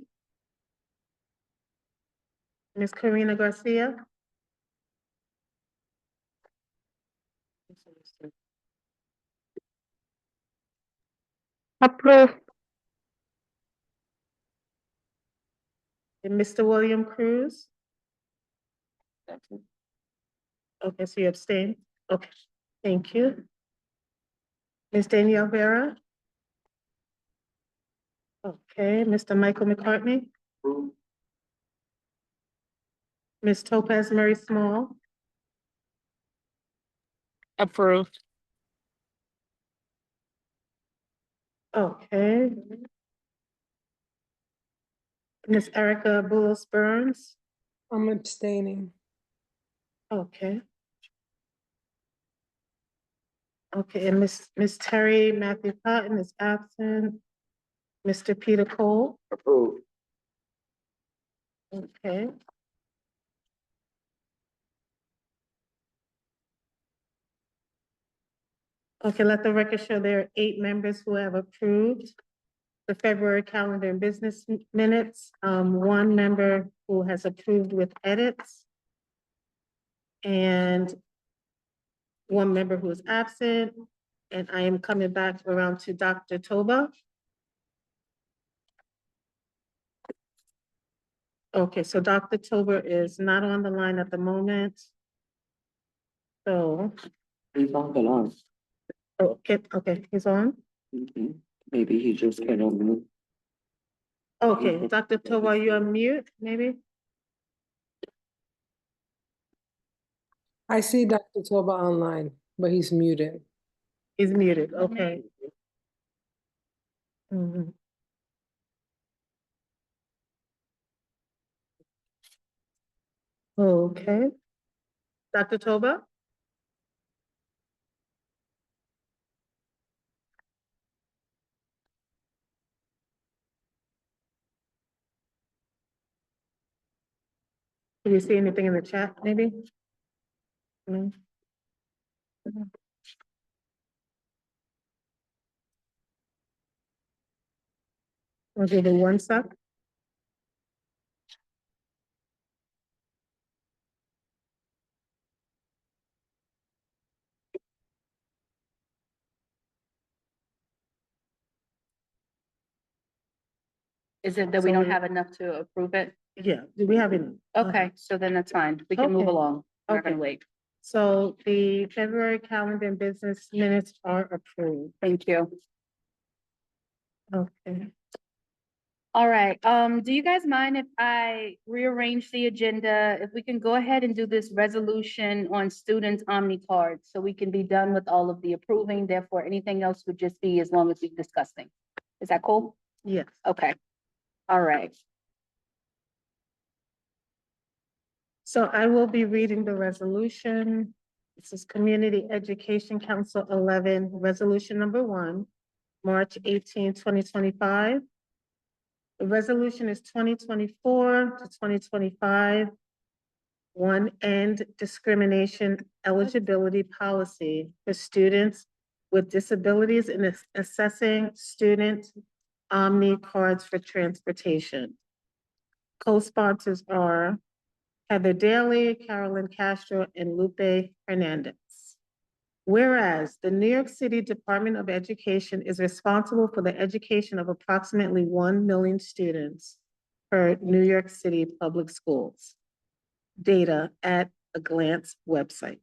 Ms. Karina Garcia? Approve. And Mr. William Cruz? Absent. Okay, so you abstain? Okay, thank you. Ms. Danielle Vera? Okay, Mr. Michael McCartney? Approve. Ms. Topaz Murray Small? Approved. Okay. Ms. Erica Bullis Burns? I'm abstaining. Okay. Okay, and Miss Terry Matthew Cotton is absent. Mr. Peter Cole? Approve. Okay. Okay, let the record show there are 8 members who have approved the February calendar and business minutes. 1 member who has approved with edits. And 1 member who is absent. And I am coming back around to Dr. Toba. Okay, so Dr. Toba is not on the line at the moment. So, He's on the line. okay, he's on. Mhm. Maybe he just cannot move. Okay, Dr. Toba, you on mute, maybe? I see Dr. Toba online, but he's muted. He's muted, okay. Mhm. Okay. Dr. Toba? Do you see anything in the chat, maybe? No? I'll give it 1 sec. Is it that we don't So- have enough to approve it? Yeah, do we have any? Okay, so then that's fine. We can move Okay. along. We're not gonna Okay. wait. So the February calendar and business minutes are approved. Thank you. Okay. All right, do you guys mind if I rearrange the agenda? If we can go ahead and do this resolution on students' Omni cards, so we can be done with all of the approving, therefore anything else would just be as long as we're discussing. Is that cool? Yes. Okay. All right. So I will be reading the resolution. This is Community Education Council 11, Resolution number 1, March 18, 2025. The resolution is 2024 to 2025. 1, end discrimination eligibility policy for students with disabilities in assessing student Omni cards for transportation. Co-sponsors are Heather Daly, Carolyn Castro, and Lupe Hernandez. Whereas the New York City Department of Education is responsible for the education of approximately 1 million students per New York City Public Schools. Data at a glance website.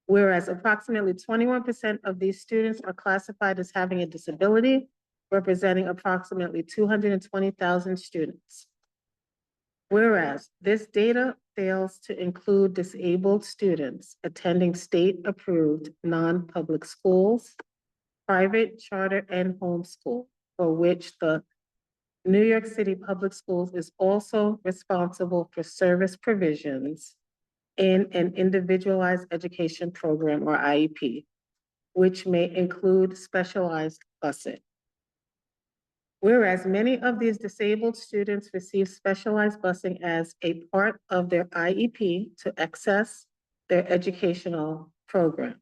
Whereas approximately 21% of these students are classified as having a disability, representing approximately 220,000 students. Whereas this data fails to include disabled students attending state-approved non-public schools, private, charter, and homeschool, for which the New York City Public Schools is also responsible for service provisions in an individualized education program or IEP, which may include specialized busing. Whereas many of these disabled students receive specialized busing as a part of their IEP to access their educational program.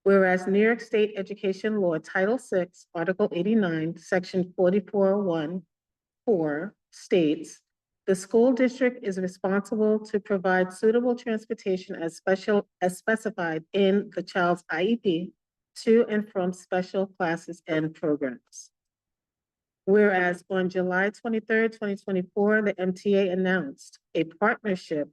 Whereas New York State Education Law, Title VI, Article 89, Section 44(1)(4) states, the school district is responsible to provide suitable transportation as specified in the child's IEP to and from special classes and programs. Whereas on July 23rd, 2024, the MTA announced a partnership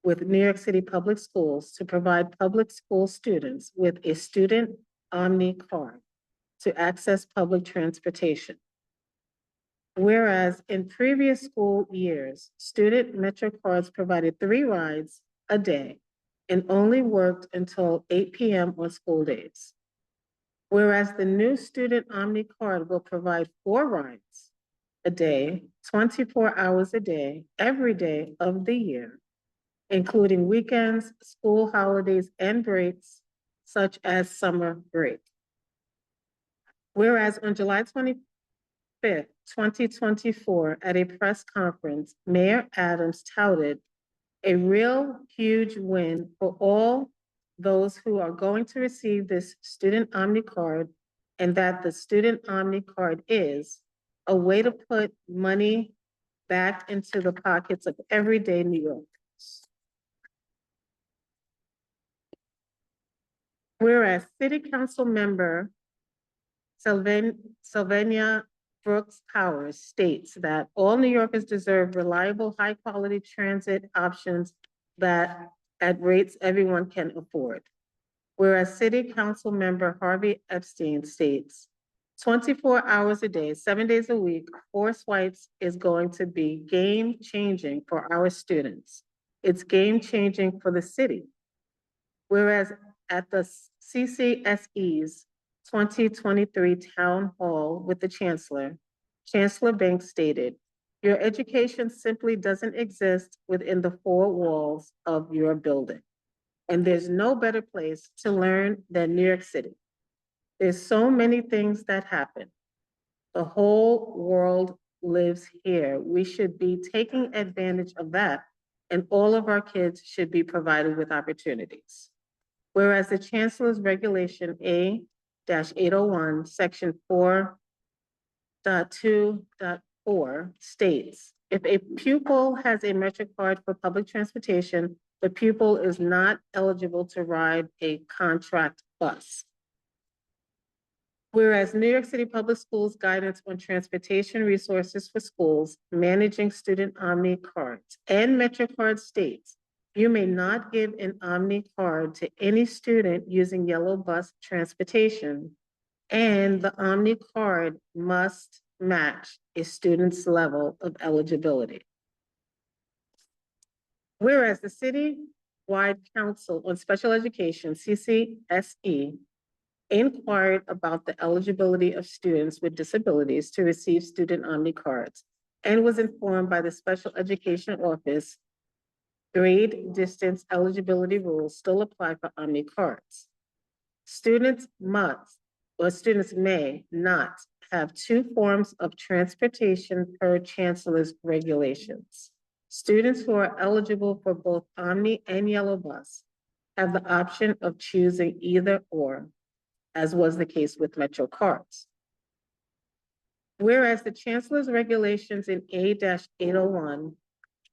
with New York City Public Schools to provide public school students with a student Omni card to access public transportation. Whereas in previous school years, student Metro cards provided 3 rides a day and only worked until 8 p.m. on school days. Whereas the new student Omni card will provide 4 rides a day, 24 hours a day, every day of the year, including weekends, school holidays, and breaks, such as summer break. Whereas on July 25th, 2024, at a press conference, Mayor Adams touted a real huge win for all those who are going to receive this student Omni card, and that the student Omni card is a way to put money back into the pockets of everyday New Yorkers. Whereas City Council member Sylvania Brooks Powers states that all New Yorkers deserve reliable, high-quality transit options that at rates everyone can afford. Whereas City Council member Harvey Epstein states, 24 hours a day, 7 days a week, 4 swipes is going to be game-changing for our students. It's game-changing for the city. Whereas at the CCSE's 2023 Town Hall with the Chancellor, Chancellor Banks stated, "Your education simply doesn't exist within the 4 walls of your building. And there's no better place to learn than New York City. There's so many things that happen. The whole world lives here. We should be taking advantage of that, and all of our kids should be provided with opportunities." Whereas the Chancellor's Regulation A-801, Section 4.2.4 states, if a pupil has a Metro card for public transportation, the pupil is not eligible to ride a contract bus. Whereas New York City Public Schools guidance on transportation resources for schools managing student Omni cards and Metro card states, you may not give an Omni card to any student using yellow bus transportation, and the Omni card must match a student's level of eligibility. Whereas the City-wide Council on Special Education, CCSE, inquired about the eligibility of students with disabilities to receive student Omni cards and was informed by the Special Education Office grade distance eligibility rules still apply for Omni cards. Students may not have 2 forms of transportation per Chancellor's regulations. Students who are eligible for both Omni and Yellow Bus have the option of choosing either or, as was the case with Metro cards. Whereas the Chancellor's regulations in A-801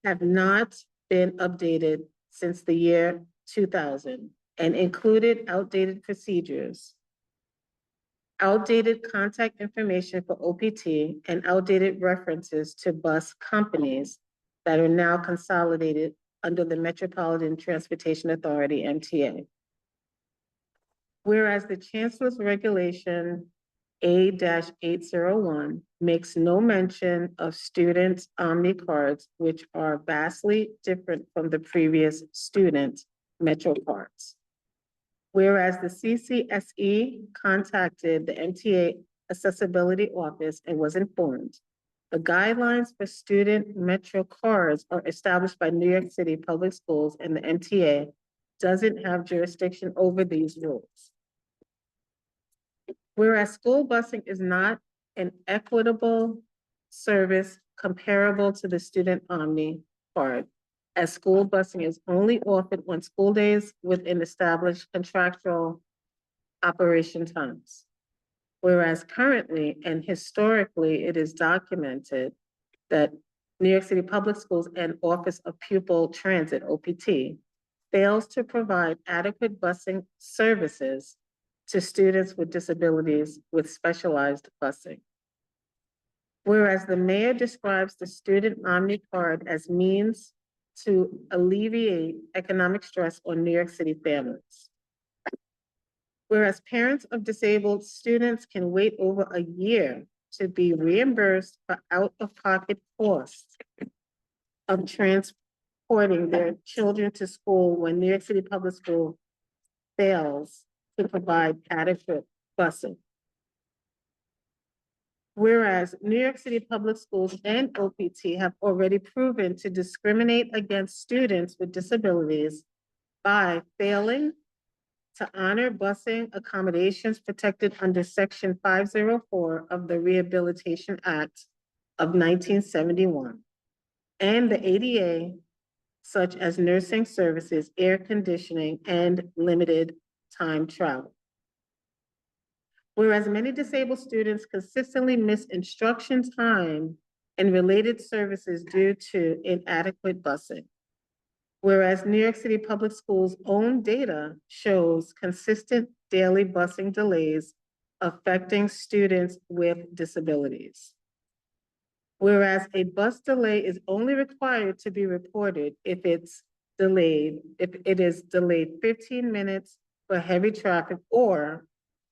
have not been updated since the year 2000 and included outdated procedures, outdated contact information for OPT, and outdated references to bus companies that are now consolidated under the Metropolitan Transportation Authority, MTA. Whereas the Chancellor's Regulation A-801 makes no mention of student Omni cards, which are vastly different from the previous student Metro cards. Whereas the CCSE contacted the MTA Accessibility Office and was informed, the guidelines for student Metro cards are established by New York City Public Schools, and the MTA doesn't have jurisdiction over these rules. Whereas school busing is not an equitable service comparable to the student Omni card, as school busing is only offered on school days within established contractual operation times. Whereas currently and historically, it is documented that New York City Public Schools and Office of Pupil Transit, OPT, fails to provide adequate busing services to students with disabilities with specialized busing. Whereas the mayor describes the student Omni card as means to alleviate economic stress on New York City families. Whereas parents of disabled students can wait over a year to be reimbursed for out-of-pocket costs of transporting their children to school when New York City Public School fails to provide adequate busing. Whereas New York City Public Schools and OPT have already proven to discriminate against students with disabilities by failing to honor busing accommodations protected under Section 504 of the Rehabilitation Act of 1971 and the ADA, such as nursing services, air conditioning, and limited time travel. Whereas many disabled students consistently miss instruction time and related services due to inadequate busing. Whereas New York City Public Schools' own data shows consistent daily busing delays affecting students with disabilities. Whereas a bus delay is only required to be reported if it is delayed 15 minutes for heavy traffic or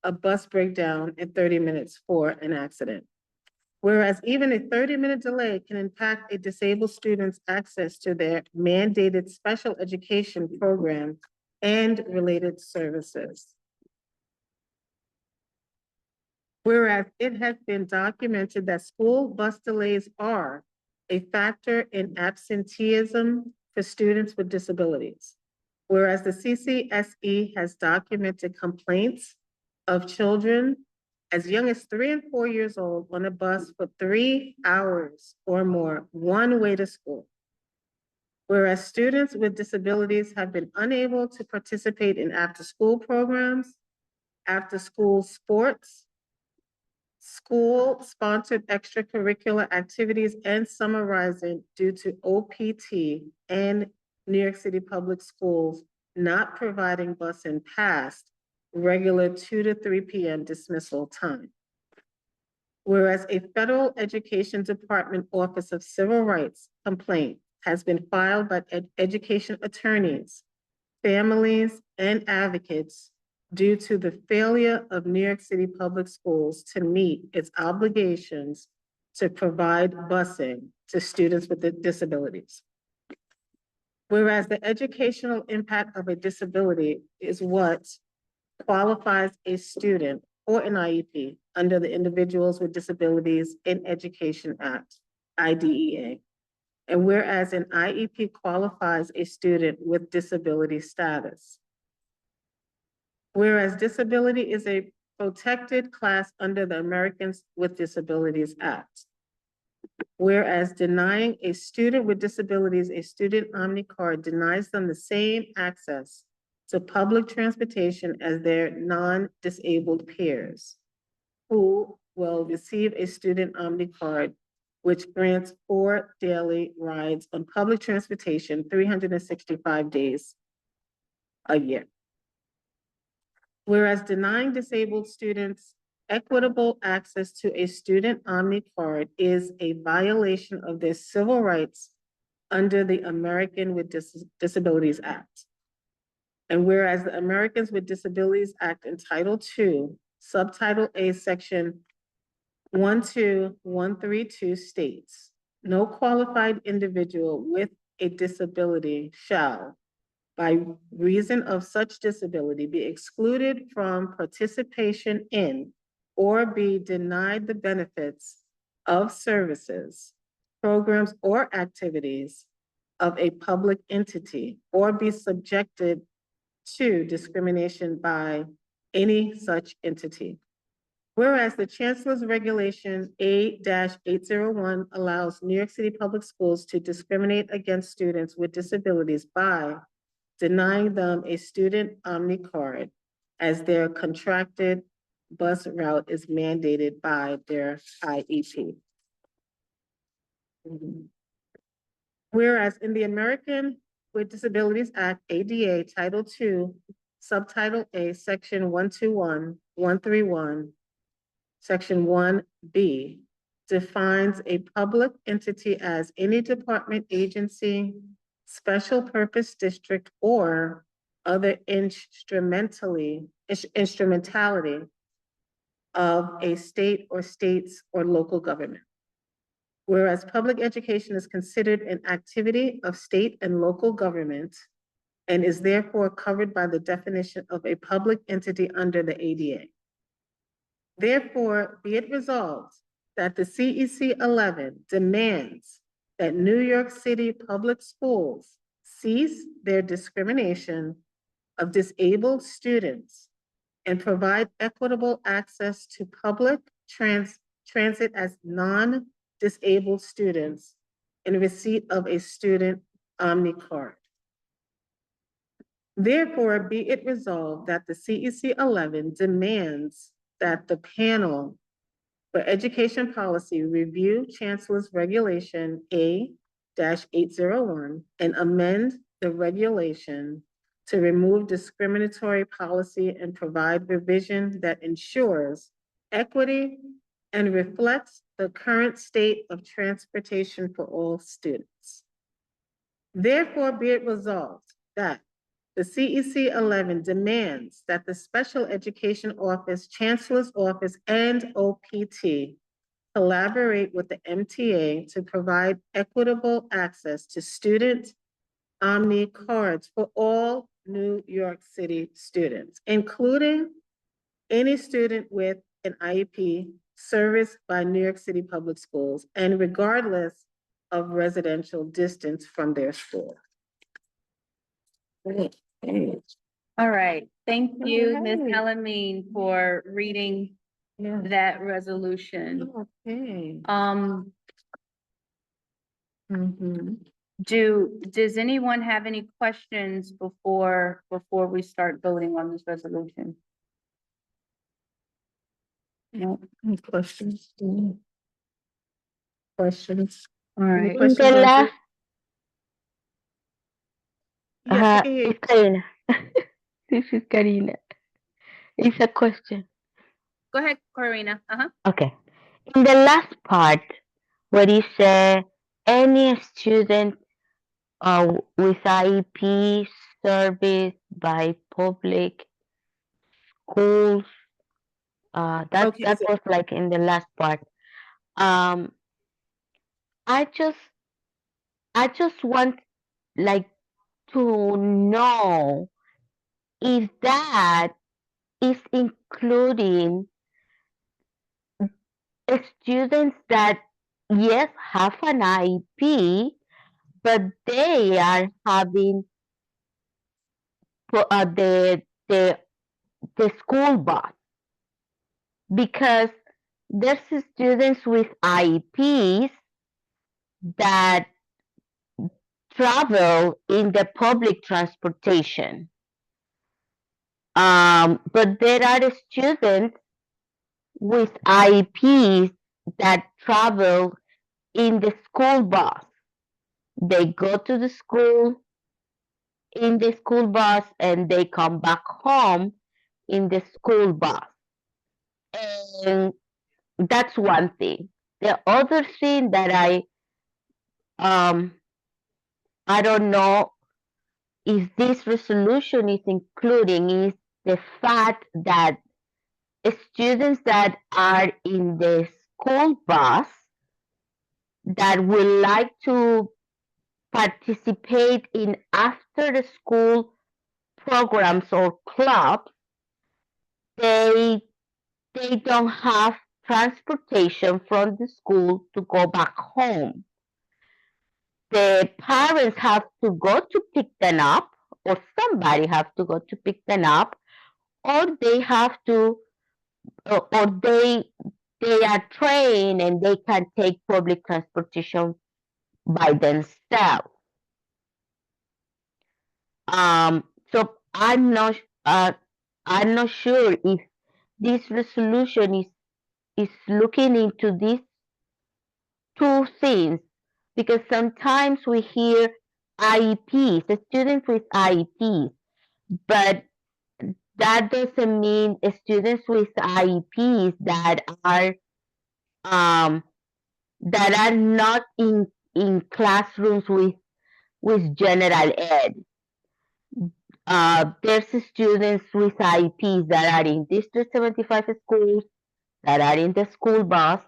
a bus breakdown in 30 minutes for an accident. Whereas even a 30-minute delay can impact a disabled student's access to their mandated special education program and related services. Whereas it has been documented that school bus delays are a factor in absenteeism for students with disabilities. Whereas the CCSE has documented complaints of children as young as 3 and 4 years old on a bus for 3 hours or more, one way to school. Whereas students with disabilities have been unable to participate in after-school programs, after-school sports, school-sponsored extracurricular activities, and summarizing due to OPT and New York City Public Schools not providing busing past regular 2 to 3 p.m. dismissal time. Whereas a Federal Education Department Office of Civil Rights complaint has been filed by education attorneys, families, and advocates due to the failure of New York City Public Schools to meet its obligations to provide busing to students with disabilities. Whereas the educational impact of a disability is what qualifies a student or an IEP under the Individuals with Disabilities in Education Act, IDEA. And whereas an IEP qualifies a student with disability status. Whereas disability is a protected class under the Americans with Disabilities Act. Whereas denying a student with disabilities a student Omni card denies them the same access to public transportation as their non-disabled peers, who will receive a student Omni card, which grants 4 daily rides on public transportation 365 days a year. Whereas denying disabled students equitable access to a student Omni card is a violation of their civil rights under the American with Disabilities Act. And whereas the Americans with Disabilities Act in Title II, Subtitle A, Section 12132 states, no qualified individual with a disability shall, by reason of such disability, be excluded from participation in or be denied the benefits of services, programs, or activities of a public entity, or be subjected to discrimination by any such entity. Whereas the Chancellor's Regulation A-801 allows New York City Public Schools to discriminate against students with disabilities by denying them a student Omni card as their contracted bus route is mandated by their IEP. Whereas in the American with Disabilities Act, ADA, Title II, Subtitle A, Section 121, 131, Section 1B, defines a public entity as any department, agency, special purpose district, or other instrumentality of a state or states or local government. Whereas public education is considered an activity of state and local government and is therefore covered by the definition of a public entity under the ADA. Therefore, be it resolved that the CEC 11 demands that New York City Public Schools cease their discrimination of disabled students and provide equitable access to public transit as non-disabled students in receipt of a student Omni card. Therefore, be it resolved that the CEC 11 demands that the panel for education policy review Chancellor's Regulation A-801 and amend the regulation to remove discriminatory policy and provide revision that ensures equity and reflects the current state of transportation for all students. Therefore, be it resolved that the CEC 11 demands that the Special Education Office, Chancellor's Office, and OPT collaborate with the MTA to provide equitable access to student Omni cards for all New York City students, including any student with an IEP serviced by New York City Public Schools and regardless of residential distance from their school. All right, thank you, Ms. Alright. Elamine, for reading Yeah. that resolution. Okay. Does anyone have any questions before we start voting on this resolution? No, Any questions? Questions? all right. Questions The on last, Yes, I can hear you. it's Karina. This is Karina. It's a question. Go ahead, Corina. Okay. In the last part, where you say any student with IEP service by public schools, that Okay, that so- was like in the last part. I just want like to know if that is including students that yes have an IEP, but they are having the school bus, because there's students with IEPs that travel in the public transportation. But there are students with IEPs that travel in the school bus. They go to the school in the school bus and they come back home in the school bus. And that's one thing. The other thing that I don't know if this resolution is including is the fact that students that are in the school bus that would like to participate in after the school programs or clubs, they don't have transportation from the school to go back home. The parents have to go to pick them up, or somebody have to go to pick them up, or they have to, or they are trained and they can take public transportation by themselves. So I'm not sure if this resolution is looking into these two things, because sometimes we hear IEPs, students with IEPs, but that doesn't mean students with IEPs that are that are not in classrooms with general ed. There's students with IEPs that are in District 75 schools, that are in the school bus,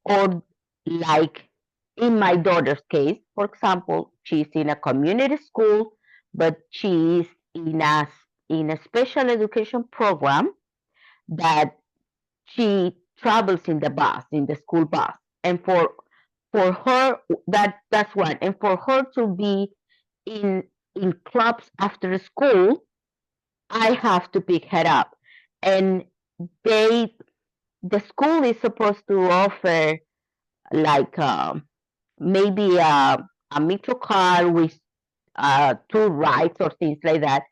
or like in my daughter's case, for example, she's in a community school, but she's in a special education program that she travels in the bus, in the school bus. And for her, that's one. And for her to be in clubs after school, I have to pick her up. And the school is supposed to offer like maybe a metro car with 2 rides or things like that.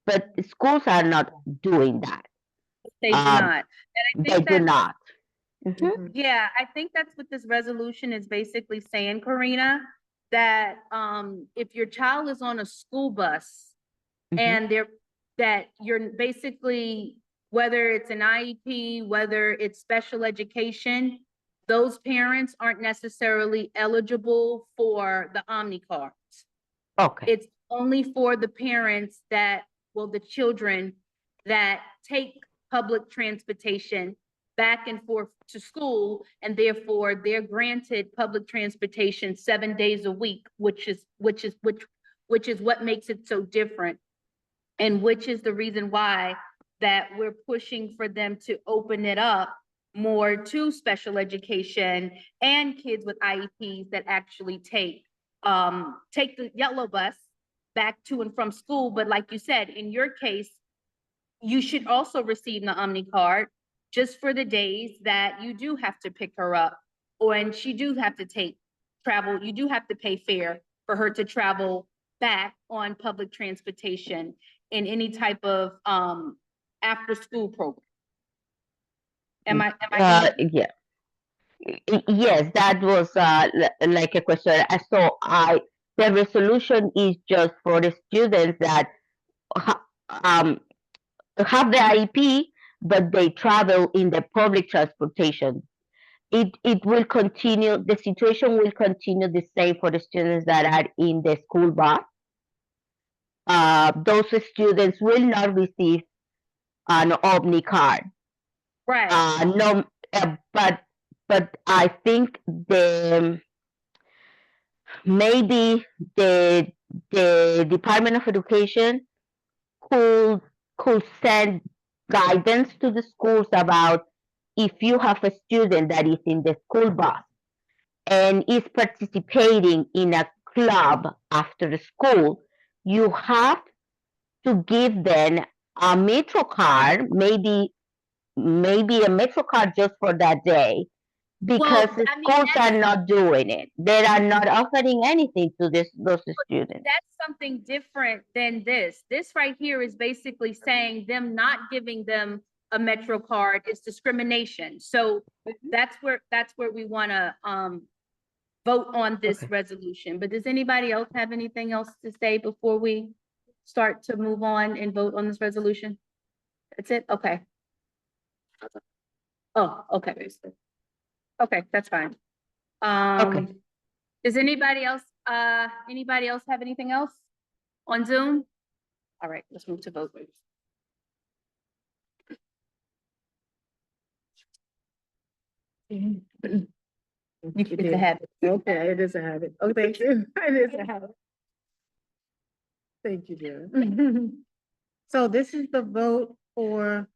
But schools are not doing that. They do not. And I They think do that, not. Mhm. yeah, I think that's what this resolution is basically saying, Karina, that if your child is on a school bus and that you're basically, whether it's an IEP, whether it's special education, those parents aren't necessarily eligible for the Omni cards. Okay. It's only for the parents that, well, the children that take public transportation back and forth to school, and therefore they're granted public transportation 7 days a week, which is what makes it so different. And which is the reason why that we're pushing for them to open it up more to special education and kids with IEPs that actually take the yellow bus back to and from school. But like you said, in your case, you should also receive the Omni card just for the days that you do have to pick her up, and she do have to travel. You do have to pay fare for her to travel back on public transportation in any type of after school program. Am I Yeah. Yes, that was like a question. So the resolution is just for the students that have the IEP, but they travel in the public transportation. It will continue, the situation will continue the same for the students that are in the school bus. Those students will not receive an Omni card. right? No, but I think maybe the Department of Education could send guidance to the schools about if you have a student that is in the school bus and is participating in a club after school, you have to give them a Metro card, maybe a Metro card just for that day, because the schools are not doing it. They are not offering anything to those students. That's something different than this. This right here is basically saying them not giving them a Metro card is discrimination. So that's where we want to vote on this resolution. But does anybody else have anything else to say before we start to move on and vote on this resolution? That's it? Okay. Oh, okay. Okay, that's fine. Okay. Does anybody else have anything else on Zoom? All right, let's move to vote. It's a habit. Okay, it is a habit. Oh, thank you. It is a habit. Thank you, dear. So this is the vote for.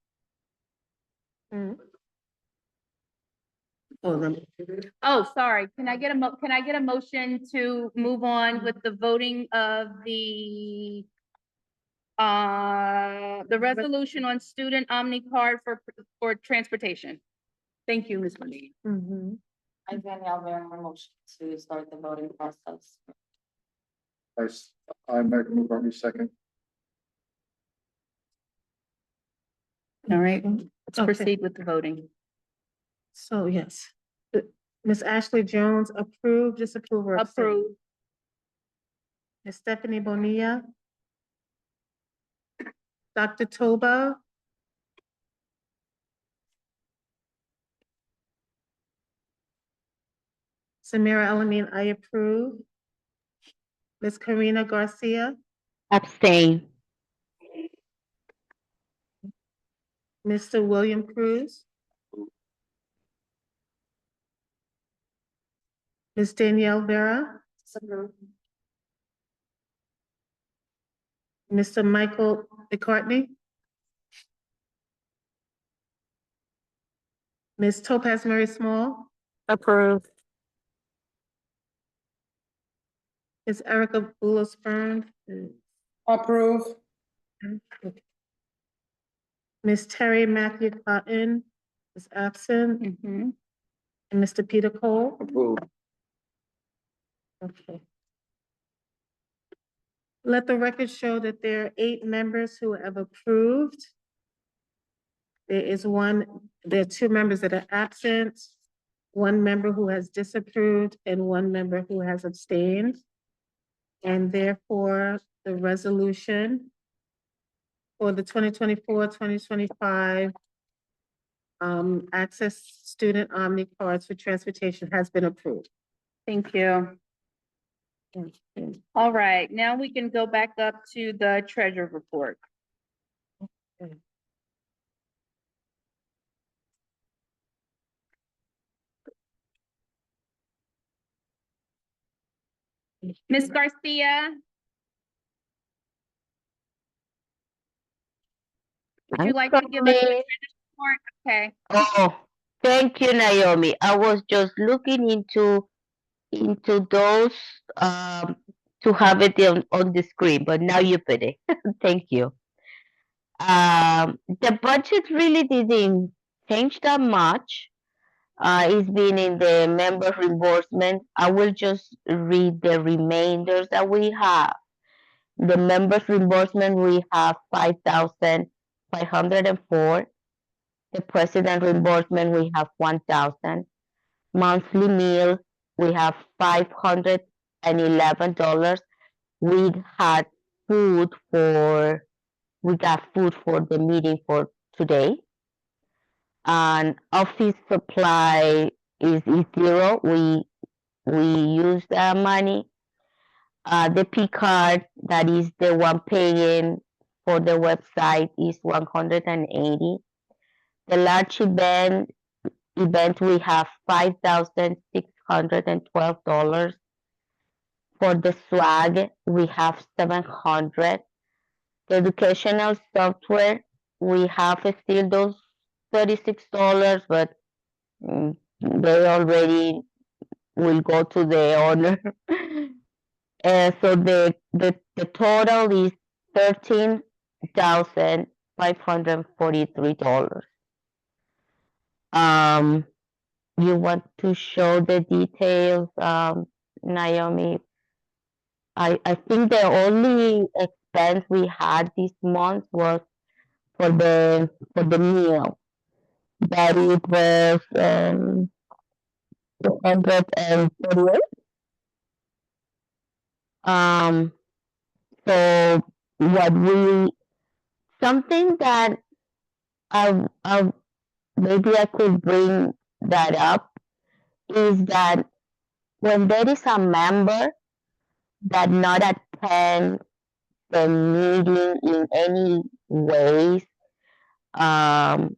Oh, sorry. Can I get a motion to move on with the voting of the resolution on student Omni card for transportation? Thank you, Ms. Monique. I then have a motion to start the voting process. I make a move on second. All right, let's Okay. proceed with the voting. So yes, Ms. Ashley Jones, approve, disapprove, or abstain? Approve. Ms. Stephanie Bonilla. Dr. Toba. Samira Elamine, I approve. Ms. Karina Garcia, Abstain. Mr. William Cruz, Ms. Danielle Vera, Mr. Michael McCartney, Ms. Topaz Murray Small, Approve. Ms. Erica Boulos Burns, Approve. Ms. Terry Matthew Cotton is absent, Mhm. and Mr. Peter Cole. Approve. Okay. Let the record show that there are 8 members who have approved. There are 2 members that are absent, 1 member who has disapproved, and 1 member who has abstained. And therefore, the resolution for the 2024-2025 Access Student Omni Cards for Transportation has been approved. Thank you. All right, now we can go back up to the treasurer report. Ms. Garcia? Would you I'm like to give us the sorry. treasurer's report? Okay. Oh, thank you, Naomi. I was just looking into those to have it on the screen, but now you put it. Thank you. The budget really didn't change that much. It's been in the member reimbursement. I will just read the remainders that we have. The members reimbursement, we have 5,504. The president reimbursement, we have 1,000. Monthly meal, we have $511. We got food for the meeting for today. And office supply is 0. We use that money. The P card, that is the one paying for the website, is 180. The large event we have $5,612. For the swag, we have 700. The educational software, we have still those $36, but they already will go to the owner. So the total is $13,543. You want to show the details, Naomi? I think the only expense we had this month was for the meal. That it was 248. So something that maybe I could bring that up is that when there is a member that not attend the meeting in any ways, or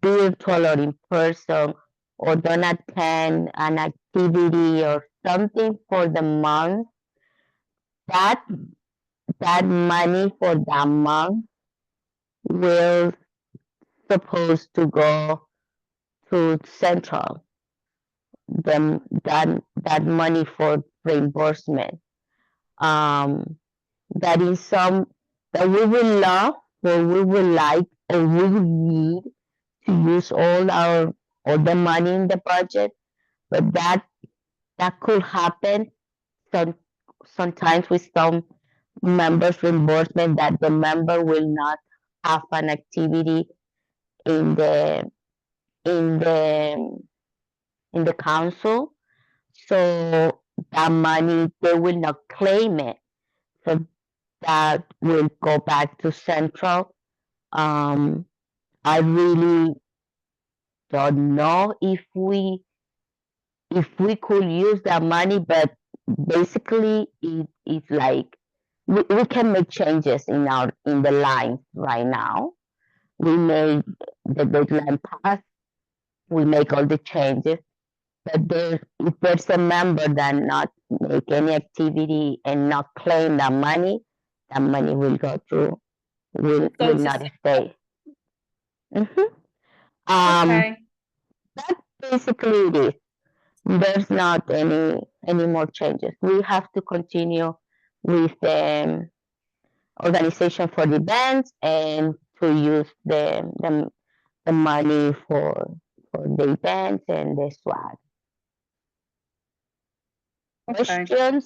virtual or in person, or don't attend an activity or something for the month, that money for that month will supposed to go to Central. That money for reimbursement. That is some that we would love, or we would like, or we would need to use all the money in the budget, but that could happen sometimes with some members reimbursement, that the member will not have an activity in the council, so that money they will not claim it, so that will go back to Central. I really don't know if we if we could use that money, but basically it's like we can make changes in the lines right now. We made the deadline pass, we make all the changes, but if there's a member that not make any activity and not claim that money will go through, will to not stay. Okay, That's basically it is. There's not any more changes. We have to continue with the organization for the events and to use the money for the events and the swag. okay. Questions?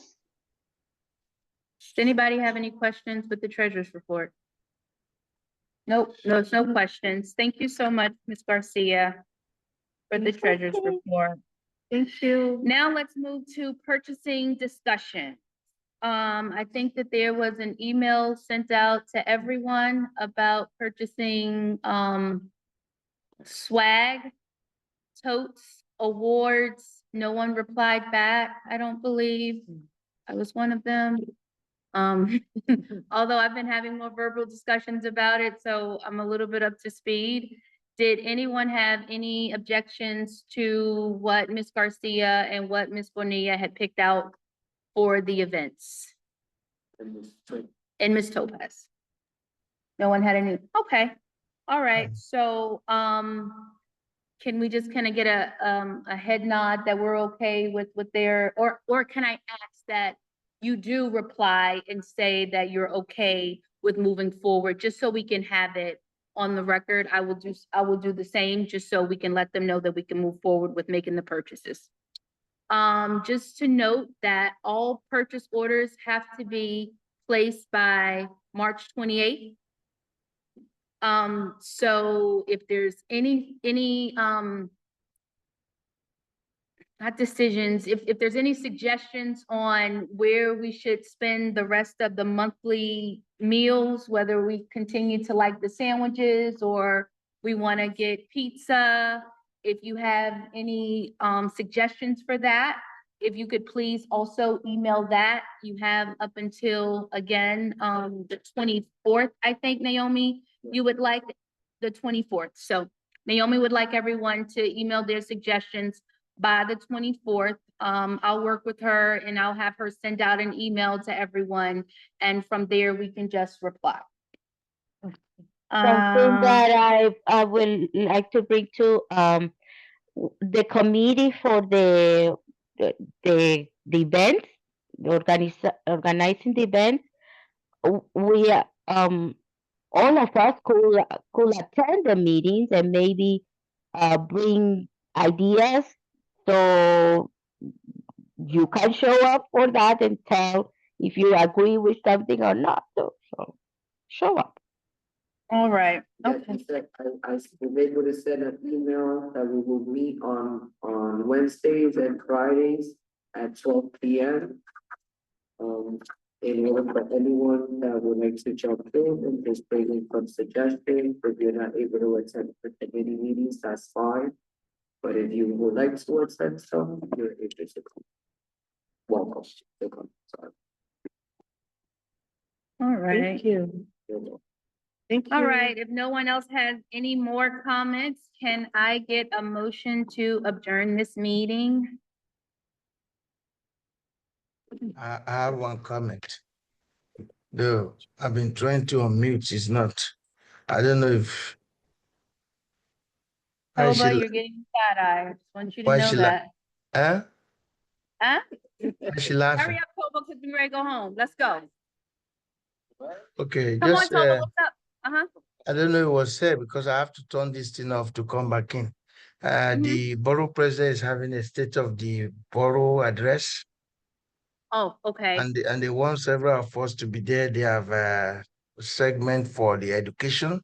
Does anybody have any questions with the treasurer's report? Nope, there's no questions. Thank you so much, Ms. Garcia, for the treasurer's report. Thank you. Now let's move to purchasing discussion. I think that there was an email sent out to everyone about purchasing, swag, totes, awards. No one replied back, I don't believe. I was one of them. Although I've been having more verbal discussions about it, so I'm a little bit up to speed. Did anyone have any objections to what Ms. Garcia and what Ms. Bonilla had picked out for the events? And Ms. Topaz? No one had any, okay, all right, so, can we just kind of get a head nod that we're okay with their, or can I ask that you do reply and say that you're okay with moving forward, just so we can have it on the record? I will do the same, just so we can let them know that we can move forward with making the purchases. Just to note that all purchase orders have to be placed by March 28th. So if there's any not decisions, if there's any suggestions on where we should spend the rest of the monthly meals, whether we continue to like the sandwiches or we want to get pizza, if you have any suggestions for that, if you could please also email that. You have up until, again, the 24th, I think, Naomi, you would like the 24th. So Naomi would like everyone to email their suggestions by the 24th. I'll work with her and I'll have her send out an email to everyone. And from there, we can just reply. Something that I will like to bring to the committee for the events, organizing the events. We all of us could attend the meetings and maybe bring ideas, so you can show up for that and tell if you agree with something or not. So show up. All right. Okay. I was able to send an email that we will meet on Wednesdays and Fridays at 12 p.m. In order for anyone that would like to jump in and just bring in some suggestions, if you're not able to attend the committee meetings, that's fine. But if you would like to attend some, you're able to come. Welcome to come. Sorry. All right. Thank you. Thank you. All right, if no one else has any more comments, can I get a motion to adjourn this meeting? I have one comment. Though I've been trying to unmute, it's not. I don't know if. Toba, you're getting side eye. I just want you to Why know she that. Huh? Huh? Why she laughing? Hurry up, Toba, because we're ready to go home. Let's go. Okay, Come on, just Toba, what's up? I don't know it was said because I have to turn this thing off to come back in. The borough president is having a state of the borough address. Oh, okay. And they want several of us to be there. They have a segment for the education.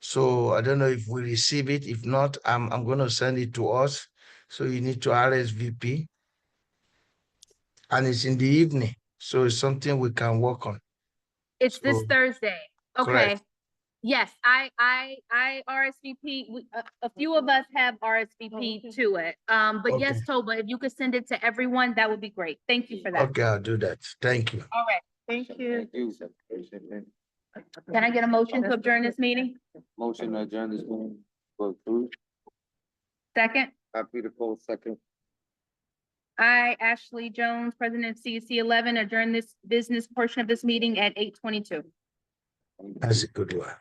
So I don't know if we receive it. If not, I'm going to send it to us. So you need to RSVP. And it's in the evening. So it's something we can work on. It's this Thursday. Okay. Correct. Yes, I RSVP, a few of us have RSVP to it. But yes, Okay. Toba, if you could send it to everyone, that would be great. Thank you for that. Okay, I'll do that. Thank you. All right. Thank you. Can I get a motion to adjourn this meeting? Motion to adjourn this meeting. Go through. Second, Happy to call second. I, Ashley Jones, President of CEC 11, adjourn this business portion of this meeting at 8:22. That's a good one.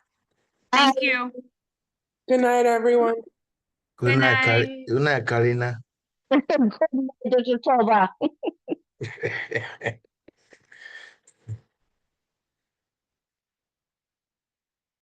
Thank you. Good night, everyone. Good night, night. Good night, Karina. Dr. Toba.